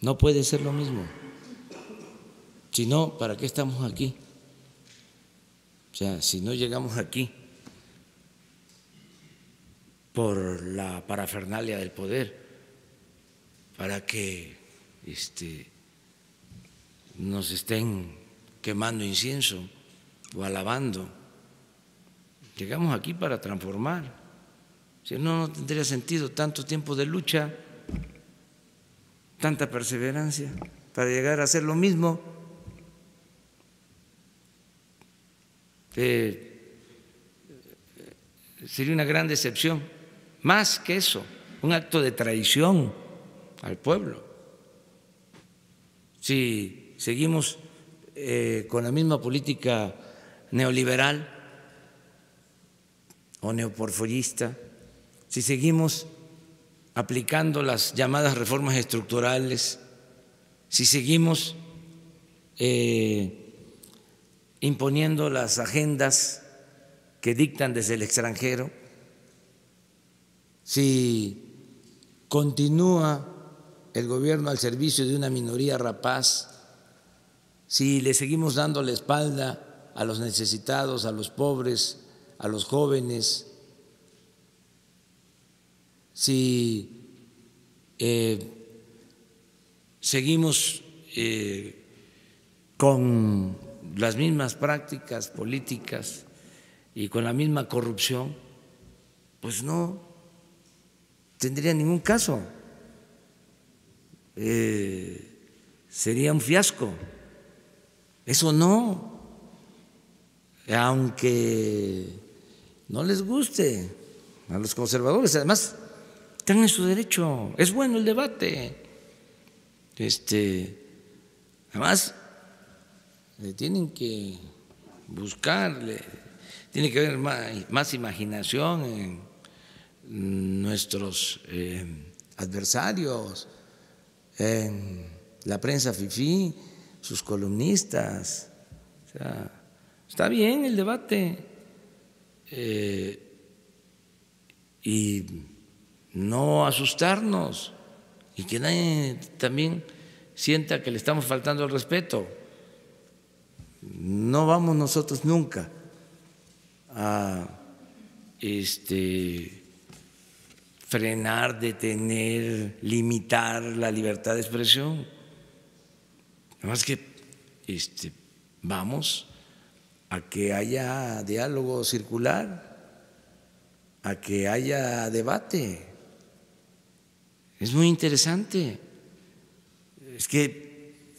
no puede ser lo mismo. Si no, ¿para qué estamos aquí? O sea, si no llegamos aquí por la parafernalia del poder, para que nos estén quemando incienso o alabando. Llegamos aquí para transformar. Si no, no tendría sentido tanto tiempo de lucha, tanta perseverancia para llegar a hacer lo mismo. Sería una gran decepción, más que eso, un acto de traición al pueblo. Si seguimos con la misma política neoliberal o neoporfirista, si seguimos aplicando las llamadas reformas estructurales, si seguimos imponiendo las agendas que dictan desde el extranjero, si continúa el gobierno al servicio de una minoría rapaz, si le seguimos dando la espalda a los necesitados, a los pobres, a los jóvenes, si seguimos con las mismas prácticas políticas y con la misma corrupción, pues no tendría ningún caso. Sería un fiasco. Eso no, aunque no les guste a los conservadores, además están en su derecho, es bueno el debate. Además, le tienen que buscar, tiene que haber más imaginación en nuestros adversarios, en la prensa fifí, sus columnistas. O sea, está bien el debate y no asustarnos, y que nadie también sienta que le estamos faltando el respeto. No vamos nosotros nunca a frenar, detener, limitar la libertad de expresión. Además que vamos a que haya diálogo circular, a que haya debate. Es muy interesante. Es que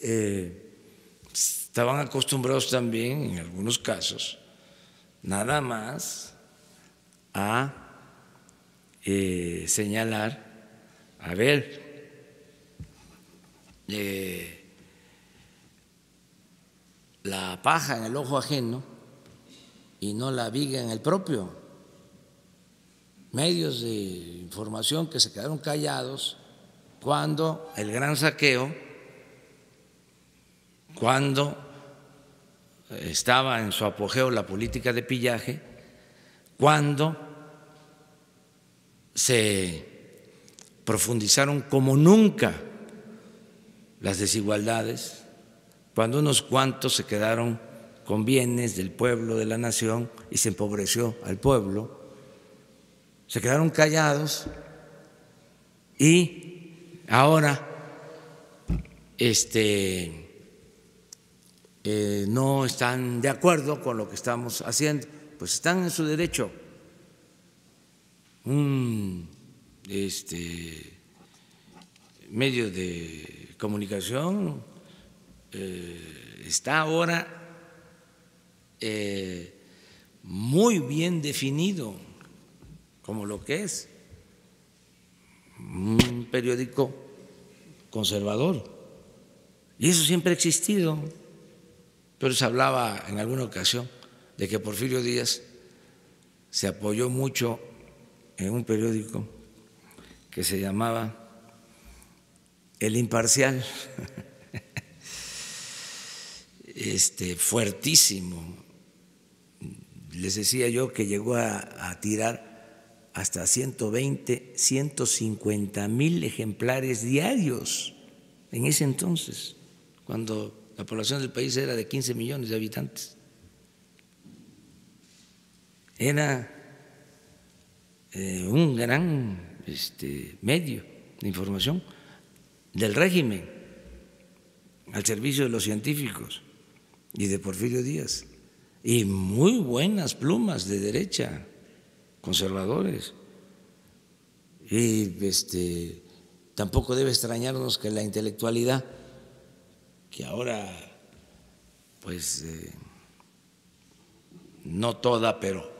estaban acostumbrados también, en algunos casos, nada más a señalar, a ver, la paja en el ojo ajeno y no la viga en el propio. Medios de información que se quedaron callados cuando el gran saqueo, cuando estaba en su apogeo la política de pillaje, cuando se profundizaron como nunca las desigualdades, cuando unos cuantos se quedaron con bienes del pueblo, de la nación, y se empobreció al pueblo, se quedaron callados y ahora no están de acuerdo con lo que estamos haciendo, pues están en su derecho. Un medio de comunicación está ahora muy bien definido como lo que es un periódico conservador, y eso siempre ha existido. Pero se hablaba en alguna ocasión de que Porfirio Díaz se apoyó mucho en un periódico que se llamaba El Imparcial, fuertísimo. Les decía yo que llegó a tirar hasta 120, 150,000 ejemplares diarios en ese entonces, cuando la población del país era de 15 millones de habitantes. Era un gran medio de información del régimen al servicio de los científicos y de Porfirio Díaz, y muy buenas plumas de derecha, conservadores. Y tampoco debe extrañarnos que la intelectualidad, que ahora pues no toda, pero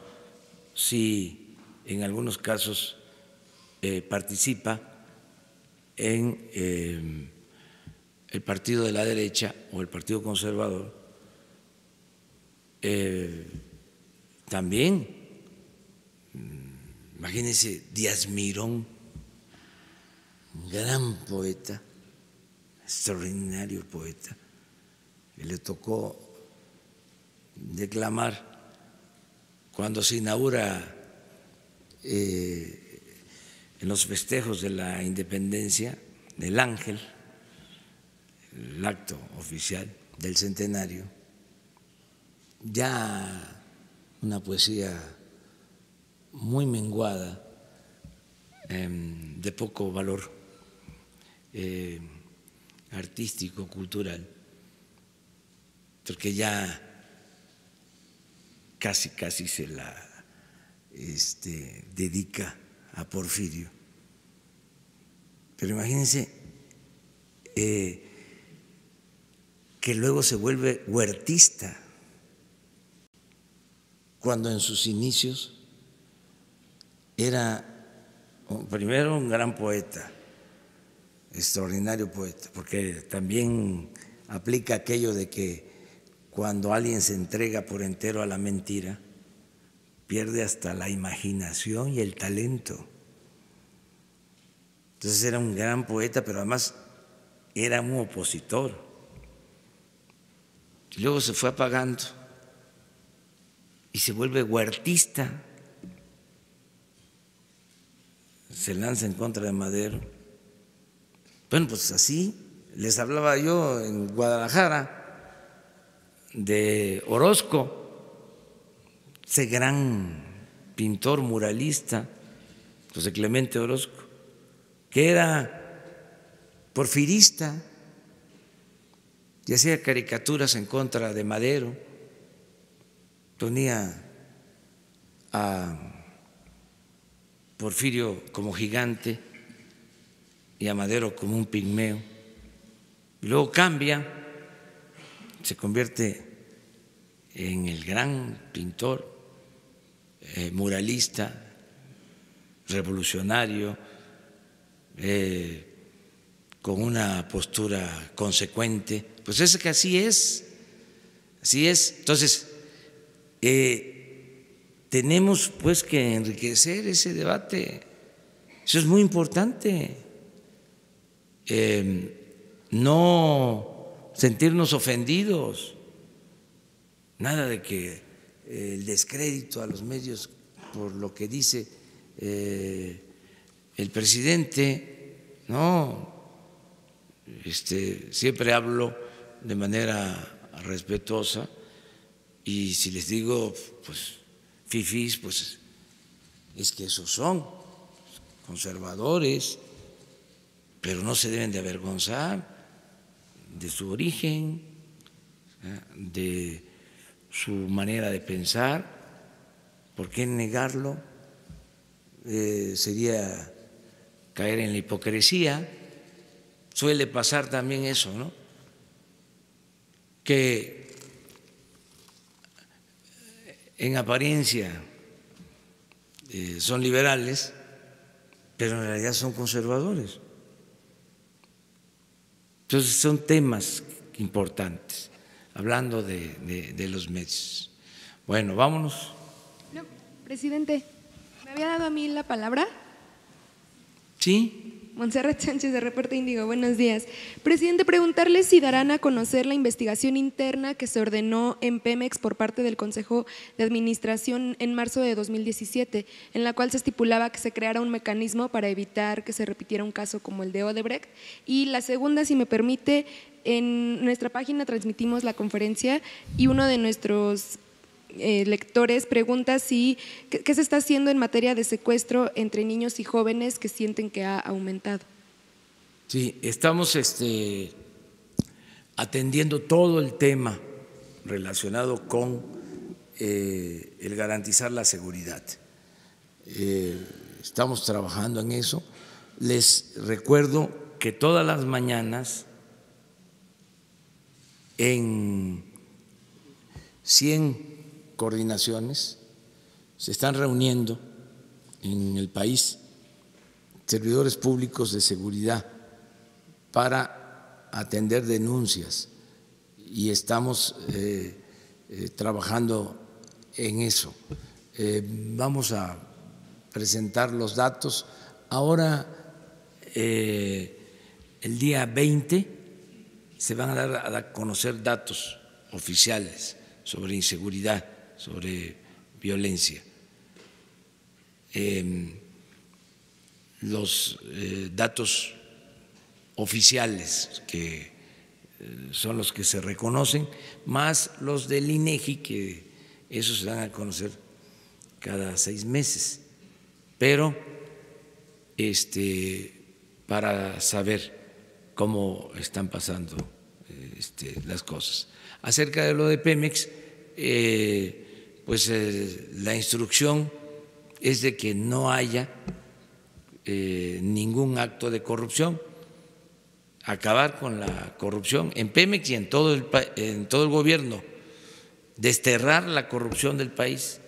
sí en algunos casos participa en el partido de la derecha o el partido conservador, también, imagínense, Díaz Mirón, un gran poeta, extraordinario poeta, que le tocó declamar cuando se inaugura en los festejos de la independencia del Ángel, el acto oficial del centenario, ya una poesía muy menguada, de poco valor artístico, cultural, porque ya casi se la dedica a Porfirio. Pero imagínense que luego se vuelve huertista, cuando en sus inicios era primero un gran poeta, extraordinario poeta, porque también aplica aquello de que cuando alguien se entrega por entero a la mentira, pierde hasta la imaginación y el talento. Entonces era un gran poeta, pero además era un opositor. Y luego se fue apagando y se vuelve huertista, se lanza en contra de Madero. Bueno, pues así les hablaba yo en Guadalajara de Orozco, ese gran pintor muralista, José Clemente Orozco, que era porfirista y hacía caricaturas en contra de Madero, ponía a Porfirio como gigante y a Madero como un pigmeo, y luego cambia, se convierte en el gran pintor, muralista, revolucionario, con una postura consecuente. Pues es que así es Así es. Entonces, tenemos pues que enriquecer ese debate. Eso es muy importante. No sentirnos ofendidos. Nada de que el descrédito a los medios por lo que dice el presidente. No, siempre hablo de manera respetuosa, y si les digo pues fifís, pues es que esos son conservadores, pero no se deben de avergonzar de su origen, de su manera de pensar. ¿Por qué negarlo? Sería caer en la hipocresía. Suele pasar también eso, ¿no? Que en apariencia son liberales, pero en realidad son conservadores. Entonces son temas importantes, hablando de los medios. Bueno, vámonos. No, presidente, ¿me había dado a mí la palabra? Sí. Montserrat Sánchez, de Reporte Índigo, buenos días. Presidente, preguntarle si darán a conocer la investigación interna que se ordenó en Pemex por parte del Consejo de Administración en marzo de 2017, en la cual se estipulaba que se creara un mecanismo para evitar que se repitiera un caso como el de Odebrecht. Y la segunda, si me permite, en nuestra página transmitimos la conferencia y uno de nuestros lectores pregunta qué se está haciendo en materia de secuestro entre niños y jóvenes que sienten que ha aumentado. Sí, estamos atendiendo todo el tema relacionado con el garantizar la seguridad. Estamos trabajando en eso. Les recuerdo que todas las mañanas en 100 coordinaciones se están reuniendo en el país servidores públicos de seguridad para atender denuncias, y estamos trabajando en eso. Vamos a presentar los datos. Ahora, el día 20, se van a dar a conocer datos oficiales sobre inseguridad, sobre violencia. Los datos oficiales, que son los que se reconocen, más los del INEGI, que esos se dan a conocer cada 6 meses, pero para saber cómo están pasando las cosas. Acerca de lo de Pemex, pues la instrucción es de que no haya ningún acto de corrupción, acabar con la corrupción en Pemex y en todo el gobierno, desterrar la corrupción del país.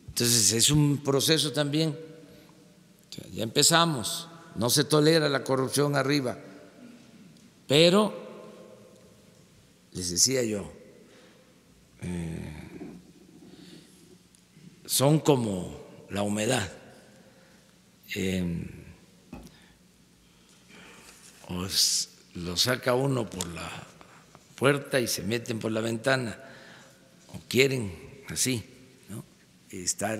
Entonces es un proceso también. Ya empezamos, no se tolera la corrupción arriba, pero les decía yo, son como la humedad. Lo saca uno por la puerta y se meten por la ventana, o quieren así, ¿no?, estar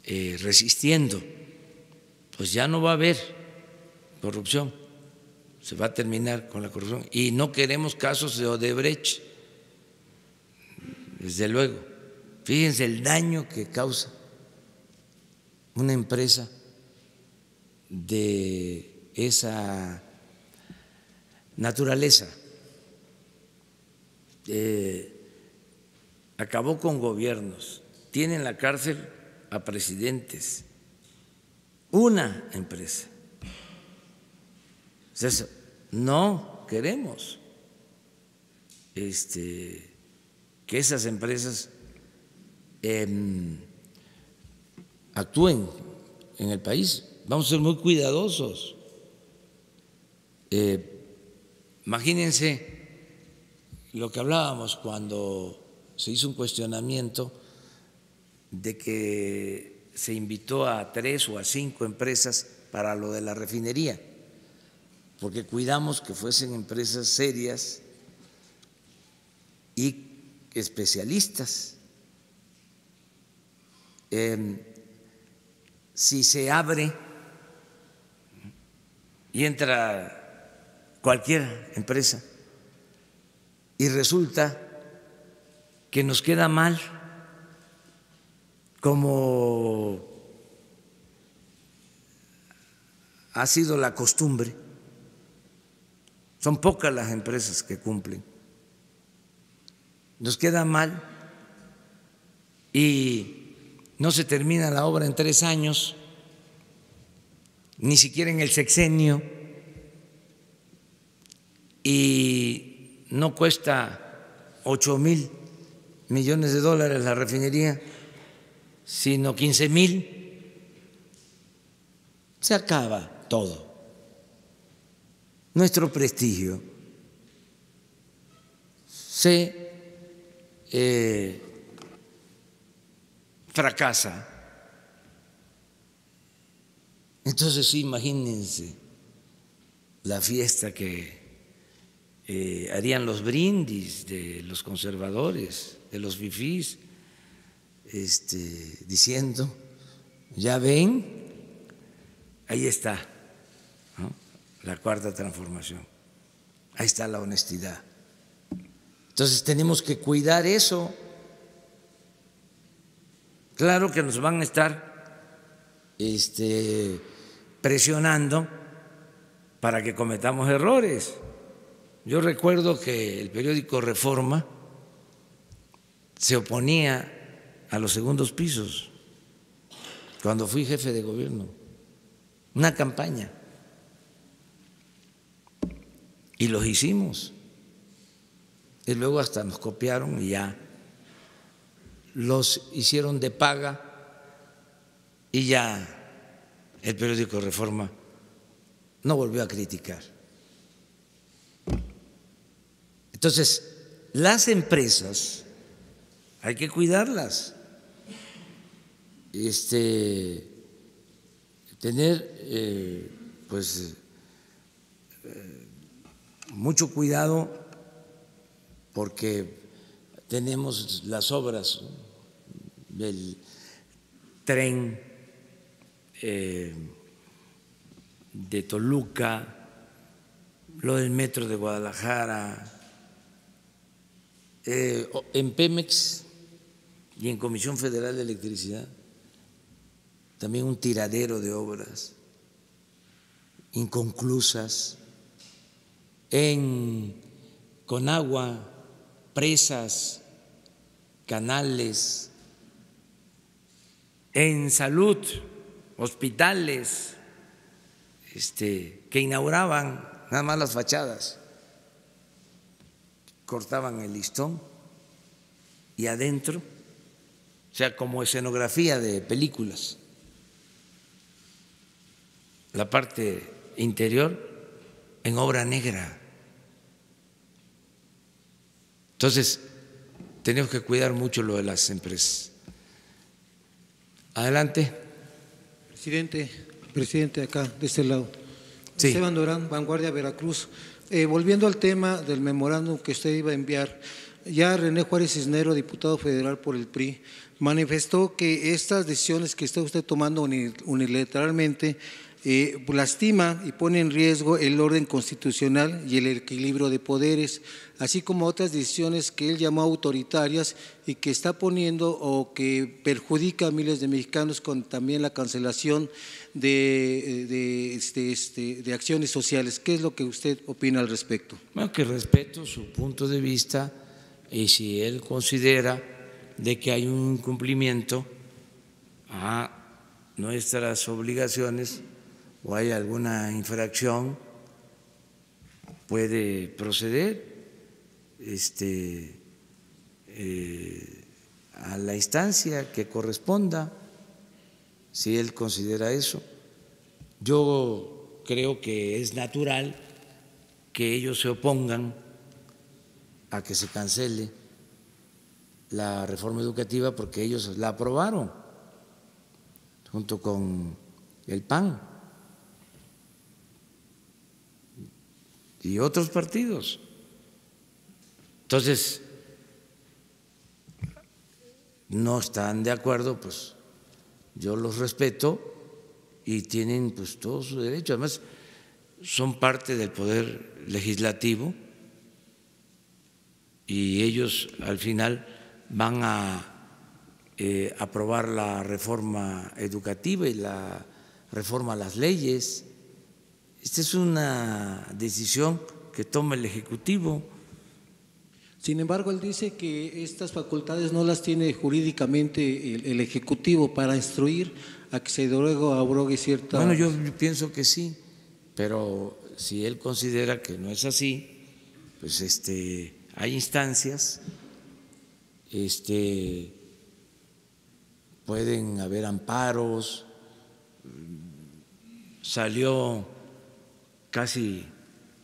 resistiendo, pues ya no va a haber corrupción, se va a terminar con la corrupción. Y no queremos casos de Odebrecht, desde luego. Fíjense el daño que causa una empresa de esa naturaleza. Acabó con gobiernos, tiene en la cárcel a presidentes, una empresa. Entonces, no queremos que esas empresas actúen en el país. Vamos a ser muy cuidadosos. Imagínense lo que hablábamos cuando se hizo un cuestionamiento de que se invitó a 3 o a 5 empresas para lo de la refinería, porque cuidamos que fuesen empresas serias y especialistas. Si se abre y entra cualquier empresa y resulta que nos queda mal, como ha sido la costumbre, son pocas las empresas que cumplen, nos queda mal y no se termina la obra en 3 años, ni siquiera en el sexenio, y no cuesta 8,000 millones de dólares la refinería, sino 15,000, se acaba todo. Nuestro prestigio se fracasa. Entonces, imagínense la fiesta que harían los brindis de los conservadores, de los fifís, diciendo, ya ven, ahí está, ¿no?, la cuarta transformación, ahí está la honestidad. Entonces tenemos que cuidar eso. Claro que nos van a estar presionando para que cometamos errores. Yo recuerdo que el periódico Reforma se oponía a los segundos pisos cuando fui jefe de gobierno, una campaña, y los hicimos, y luego hasta nos copiaron y ya los hicieron de paga y ya el periódico Reforma no volvió a criticar. Entonces, las empresas hay que cuidarlas, tener mucho cuidado, porque tenemos las obras del tren de Toluca, lo del metro de Guadalajara, en Pemex y en Comisión Federal de Electricidad, también un tiradero de obras inconclusas, en Conagua, presas, canales, en salud, hospitales, que inauguraban nada más las fachadas, cortaban el listón y adentro, o sea, como escenografía de películas, la parte interior en obra negra. Entonces, tenemos que cuidar mucho lo de las empresas. Adelante. Presidente, acá, de este lado. Sí. Esteban Durán, Vanguardia, Veracruz. Volviendo al tema del memorándum que usted iba a enviar, ya René Juárez Cisneros, diputado federal por el PRI, manifestó que estas decisiones que está usted tomando unilateralmente lastima y pone en riesgo el orden constitucional y el equilibrio de poderes, así como otras decisiones que él llamó autoritarias y que está poniendo o que perjudica a miles de mexicanos, con también la cancelación de acciones sociales. ¿Qué es lo que usted opina al respecto? Bueno, que respeto su punto de vista, y si él considera de que hay un incumplimiento a nuestras obligaciones o hay alguna infracción, puede proceder a la instancia que corresponda, si él considera eso. Yo creo que es natural que ellos se opongan a que se cancele la reforma educativa porque ellos la aprobaron junto con el PAN y otros partidos. Entonces, no están de acuerdo, pues yo los respeto y tienen pues todo su derecho. Además, son parte del poder legislativo y ellos al final van a aprobar la reforma educativa y la reforma a las leyes. Esta es una decisión que toma el Ejecutivo. Sin embargo, él dice que estas facultades no las tiene jurídicamente el Ejecutivo para instruir a que se luego abrogue cierta… Bueno, yo pienso que sí, pero si él considera que no es así, pues hay instancias, pueden haber amparos, salió casi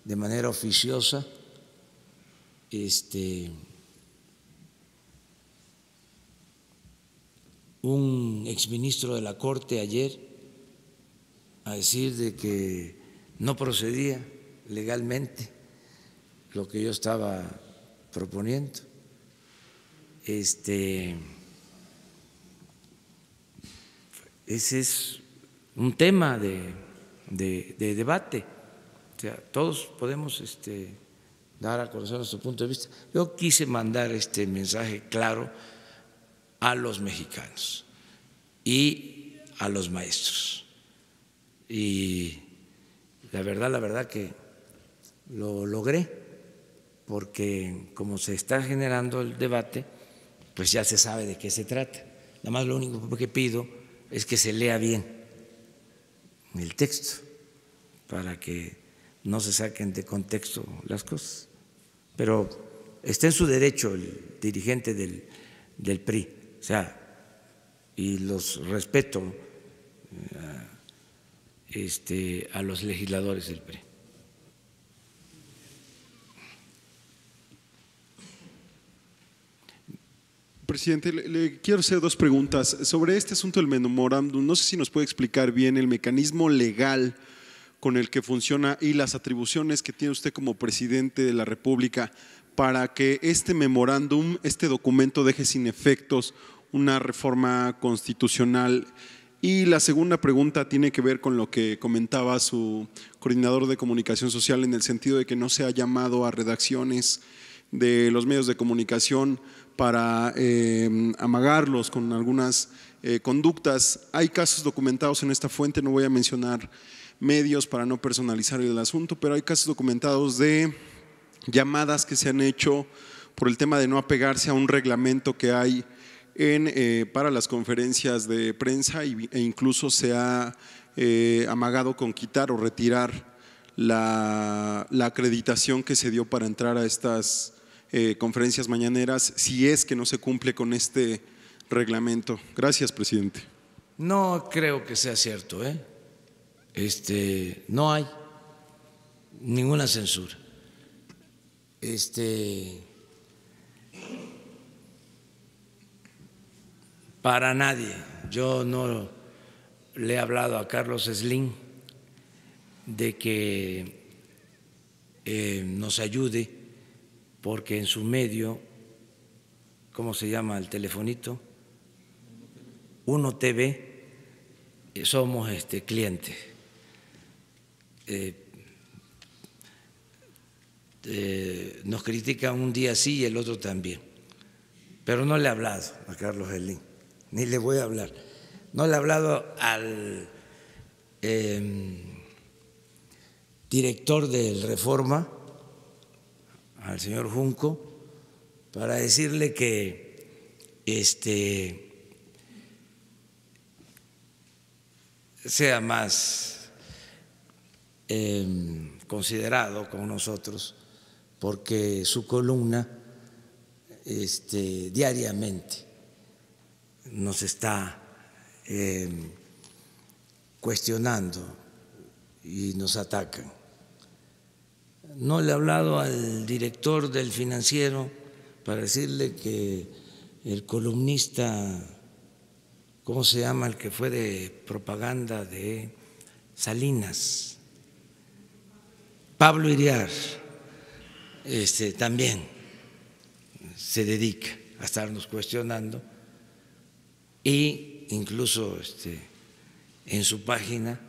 de manera oficiosa un exministro de la Corte ayer a decir de que no procedía legalmente lo que yo estaba proponiendo. Ese es un tema de debate. O sea, todos podemos dar a conocer nuestro punto de vista. Yo quise mandar este mensaje claro a los mexicanos y a los maestros. Y la verdad que lo logré, porque como se está generando el debate, pues ya se sabe de qué se trata. Nada más lo único que pido es que se lea bien el texto para que no se saquen de contexto las cosas. Pero está en su derecho el dirigente del PRI, o sea, y los respeto a los legisladores del PRI. Presidente, le quiero hacer dos preguntas. Sobre este asunto del memorándum, no sé si nos puede explicar bien el mecanismo legal con el que funciona y las atribuciones que tiene usted como presidente de la República para que este memorándum, este documento, deje sin efectos una reforma constitucional. Y la segunda pregunta tiene que ver con lo que comentaba su coordinador de comunicación social, en el sentido de que no se ha llamado a redacciones de los medios de comunicación para amagarlos con algunas conductas. Hay casos documentados en esta fuente, no voy a mencionar medios para no personalizar el asunto, pero hay casos documentados de llamadas que se han hecho por el tema de no apegarse a un reglamento que hay para las conferencias de prensa e incluso se ha amagado con quitar o retirar la acreditación que se dio para entrar a estas conferencias mañaneras, si es que no se cumple con este reglamento. Gracias, presidente. No creo que sea cierto, no hay ninguna censura. Para nadie. Yo no le he hablado a Carlos Slim de que nos ayude, porque en su medio, ¿cómo se llama el telefonito? 1TV, somos clientes. Nos critican un día sí y el otro también, pero no le he hablado a Carlos Slim, ni le voy a hablar. No le he hablado al director del Reforma, al señor Junco, para decirle que sea más considerado con nosotros, porque su columna diariamente nos está cuestionando y nos atacan. no le he hablado al director del Financiero para decirle que el columnista, ¿cómo se llama? El que fue de propaganda de Salinas, Pablo Iriar, también se dedica a estarnos cuestionando e incluso en su página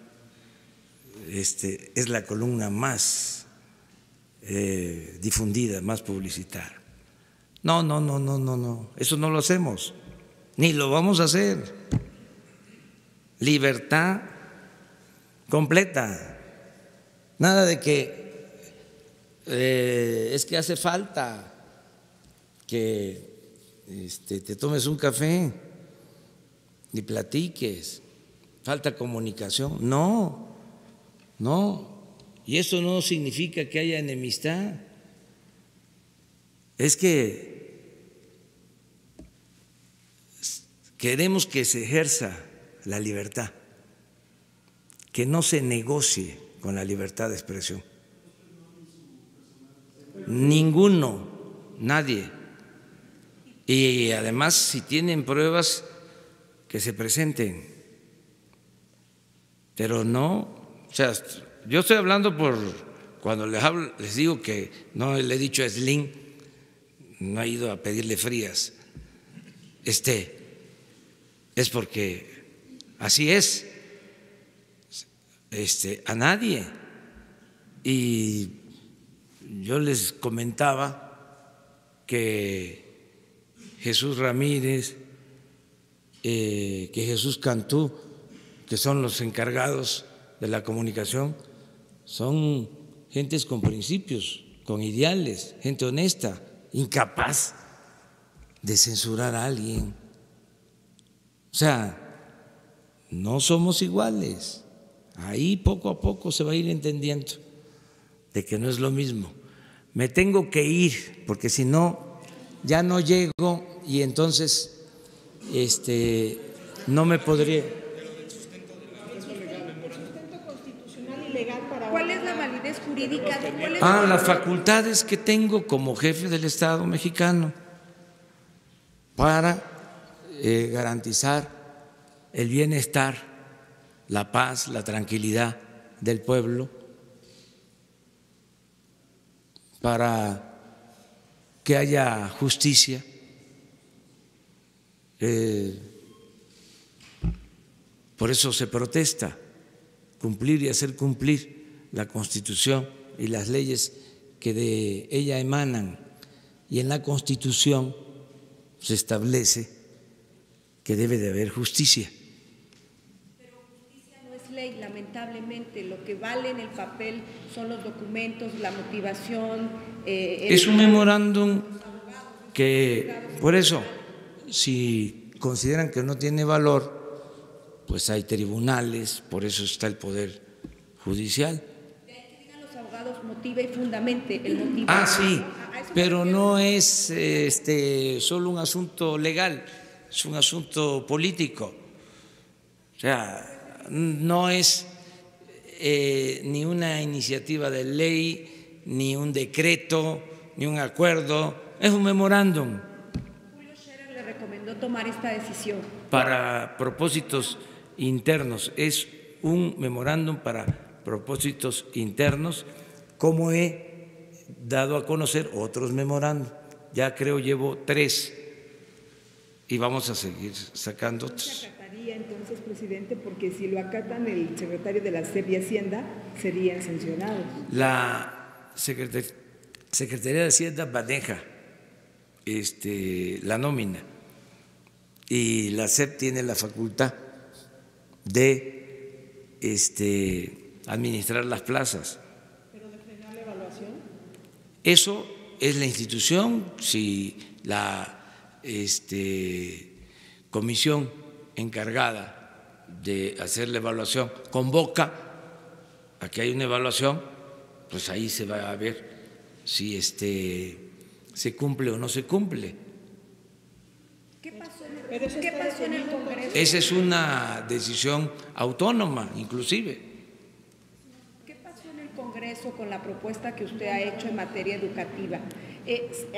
es la columna más difundida, más publicitada. No, eso no lo hacemos, ni lo vamos a hacer. Libertad completa, nada de que es que hace falta que te tomes un café y platiques, falta comunicación. No, y eso no significa que haya enemistad, es que queremos que se ejerza la libertad, que no se negocie con la libertad de expresión. Ninguno, nadie. Y además, si tienen pruebas, que se presenten. Pero no, o sea, yo estoy hablando por cuando les hablo, les digo que no le he dicho a Slim, no he ido a pedirle frías. Es porque así es. A nadie. Y yo les comentaba que Jesús Ramírez, que Jesús Cantú, que son los encargados de la comunicación, son gentes con principios, con ideales, gente honesta, incapaz de censurar a alguien. O sea, no somos iguales. Ahí poco a poco se va a ir entendiendo de que no es lo mismo. Me tengo que ir porque si no, ya no llego y entonces no me podría. ¿Cuál es la validez jurídica? Las facultades que tengo como jefe del Estado mexicano para garantizar el bienestar, la paz, la tranquilidad del pueblo, para que haya justicia. Por eso se protesta, cumplir y hacer cumplir la Constitución y las leyes que de ella emanan. Y en la Constitución se establece que debe de haber justicia. Pero justicia no es ley, lamentablemente. Lo que vale en el papel son los documentos, la motivación. Es un memorándum que, por eso, si consideran que no tiene valor, pues hay tribunales, por eso está el Poder Judicial. De ahí que digan los abogados, motiva y fundamente el motivo. Sí, pero no es solo un asunto legal, es un asunto político. O sea, no es ni una iniciativa de ley, ni un decreto, ni un acuerdo, es un memorándum. Julio Scherer le recomendó tomar esta decisión. Para propósitos internos, es un memorándum para propósitos internos, como he dado a conocer otros memorándum. Ya creo llevo 3 y vamos a seguir sacando otros. ¿Se acataría entonces, presidente? Porque si lo acatan el secretario de la SEP y Hacienda, serían sancionados. La Secretaría de Hacienda maneja la nómina y la SEP tiene la facultad de administrar las plazas. ¿Pero de frenar la evaluación? Eso es la institución. Si la comisión encargada de hacer la evaluación convoca a que haya una evaluación, pues ahí se va a ver si se cumple o no se cumple. ¿Qué pasó en el Congreso? Esa es una decisión autónoma, inclusive. ¿Qué pasó en el Congreso? Congreso con la propuesta que usted ha hecho en materia educativa.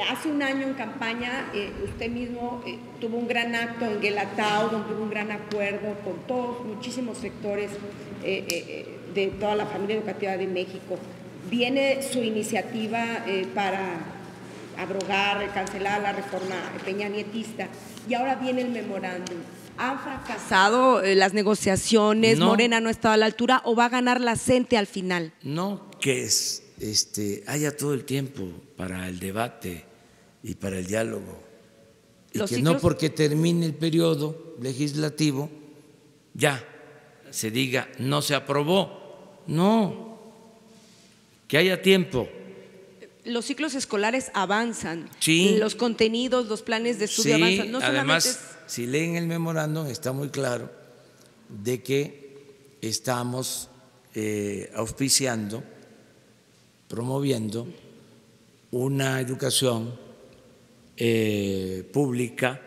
Hace un año en campaña usted mismo tuvo un gran acto en Guelatao, donde hubo un gran acuerdo con todos, muchísimos sectores de toda la familia educativa de México. Viene su iniciativa para abrogar, cancelar la reforma peñanietista, y ahora viene el memorándum. ¿Han fracasado las negociaciones? No. ¿Morena no estaba a la altura o va a ganar la CENTE al final? No, que haya todo el tiempo para el debate y para el diálogo. Y que no porque termine el periodo legislativo ya se diga no se aprobó. No, que haya tiempo. Los ciclos escolares avanzan, sí, los contenidos, los planes de estudio sí, avanzan. No además, si leen el memorándum está muy claro de que estamos auspiciando, promoviendo una educación pública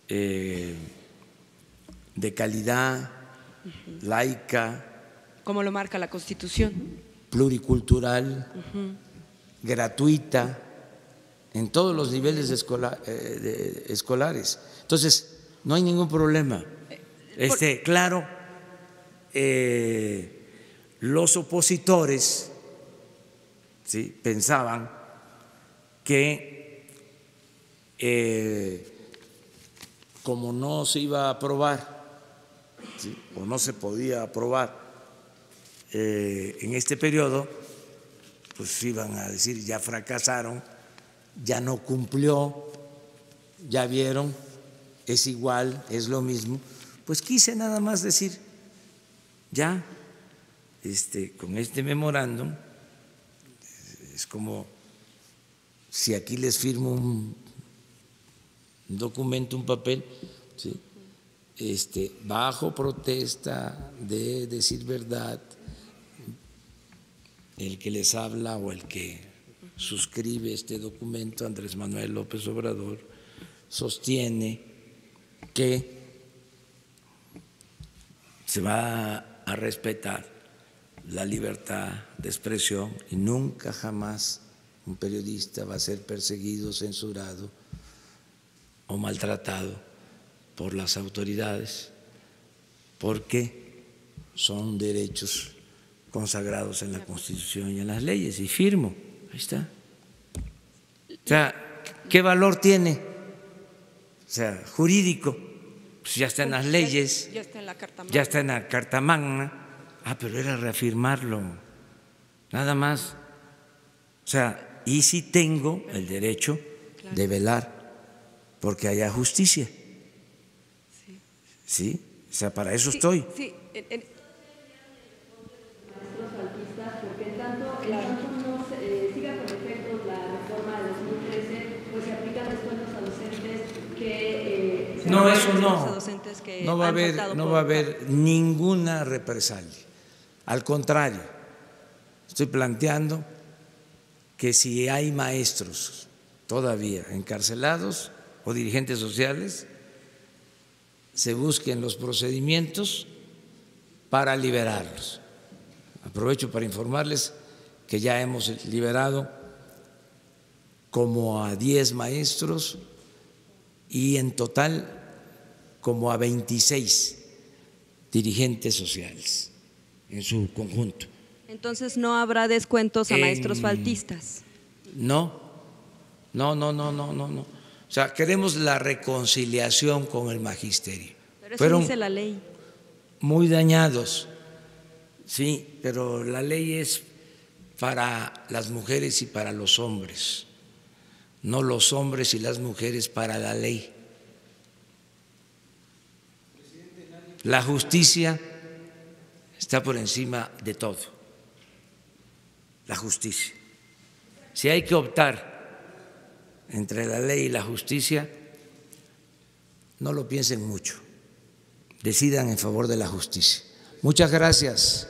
de calidad, laica, como lo marca la Constitución, pluricultural, gratuita en todos los niveles escolares. Entonces, no hay ningún problema. Claro, los opositores pensaban que como no se iba a aprobar, o no se podía aprobar en este periodo, pues iban a decir ya fracasaron, ya no cumplió, ya vieron, es igual, es lo mismo. Pues quise nada más decir, ya con este memorándum, es como si aquí les firmo un documento, un papel, ¿sí? Bajo protesta de decir verdad, el que les habla o el que suscribe este documento, Andrés Manuel López Obrador, sostiene que se va a respetar la libertad de expresión y nunca jamás un periodista va a ser perseguido, censurado o maltratado por las autoridades, porque son derechos consagrados en la Constitución y en las leyes, y firmo, ahí está. O sea, ¿qué valor tiene? O sea, jurídico, pues ya está en las leyes, ya está en la Carta Magna. ya está en la Carta Magna. Pero era reafirmarlo, nada más. O sea, y sí tengo el derecho de velar porque haya justicia. ¿Sí? O sea, para eso estoy. Sí, porque en tanto no siga con efectos la reforma de 2013, pues se aplican descuentos a docentes que… No, eso no. No va a haber ninguna represalia. Al contrario, estoy planteando que si hay maestros todavía encarcelados o dirigentes sociales, se busquen los procedimientos para liberarlos. Aprovecho para informarles que ya hemos liberado como a 10 maestros y en total como a 26 dirigentes sociales en su conjunto. Entonces no habrá descuentos a maestros faltistas. No. O sea, queremos la reconciliación con el magisterio. Pero eso fueron dice la ley. Muy dañados, sí, pero la ley es para las mujeres y para los hombres, no los hombres y las mujeres para la ley. La justicia está por encima de todo, la justicia. Si hay que optar entre la ley y la justicia, no lo piensen mucho, decidan en favor de la justicia. Muchas gracias.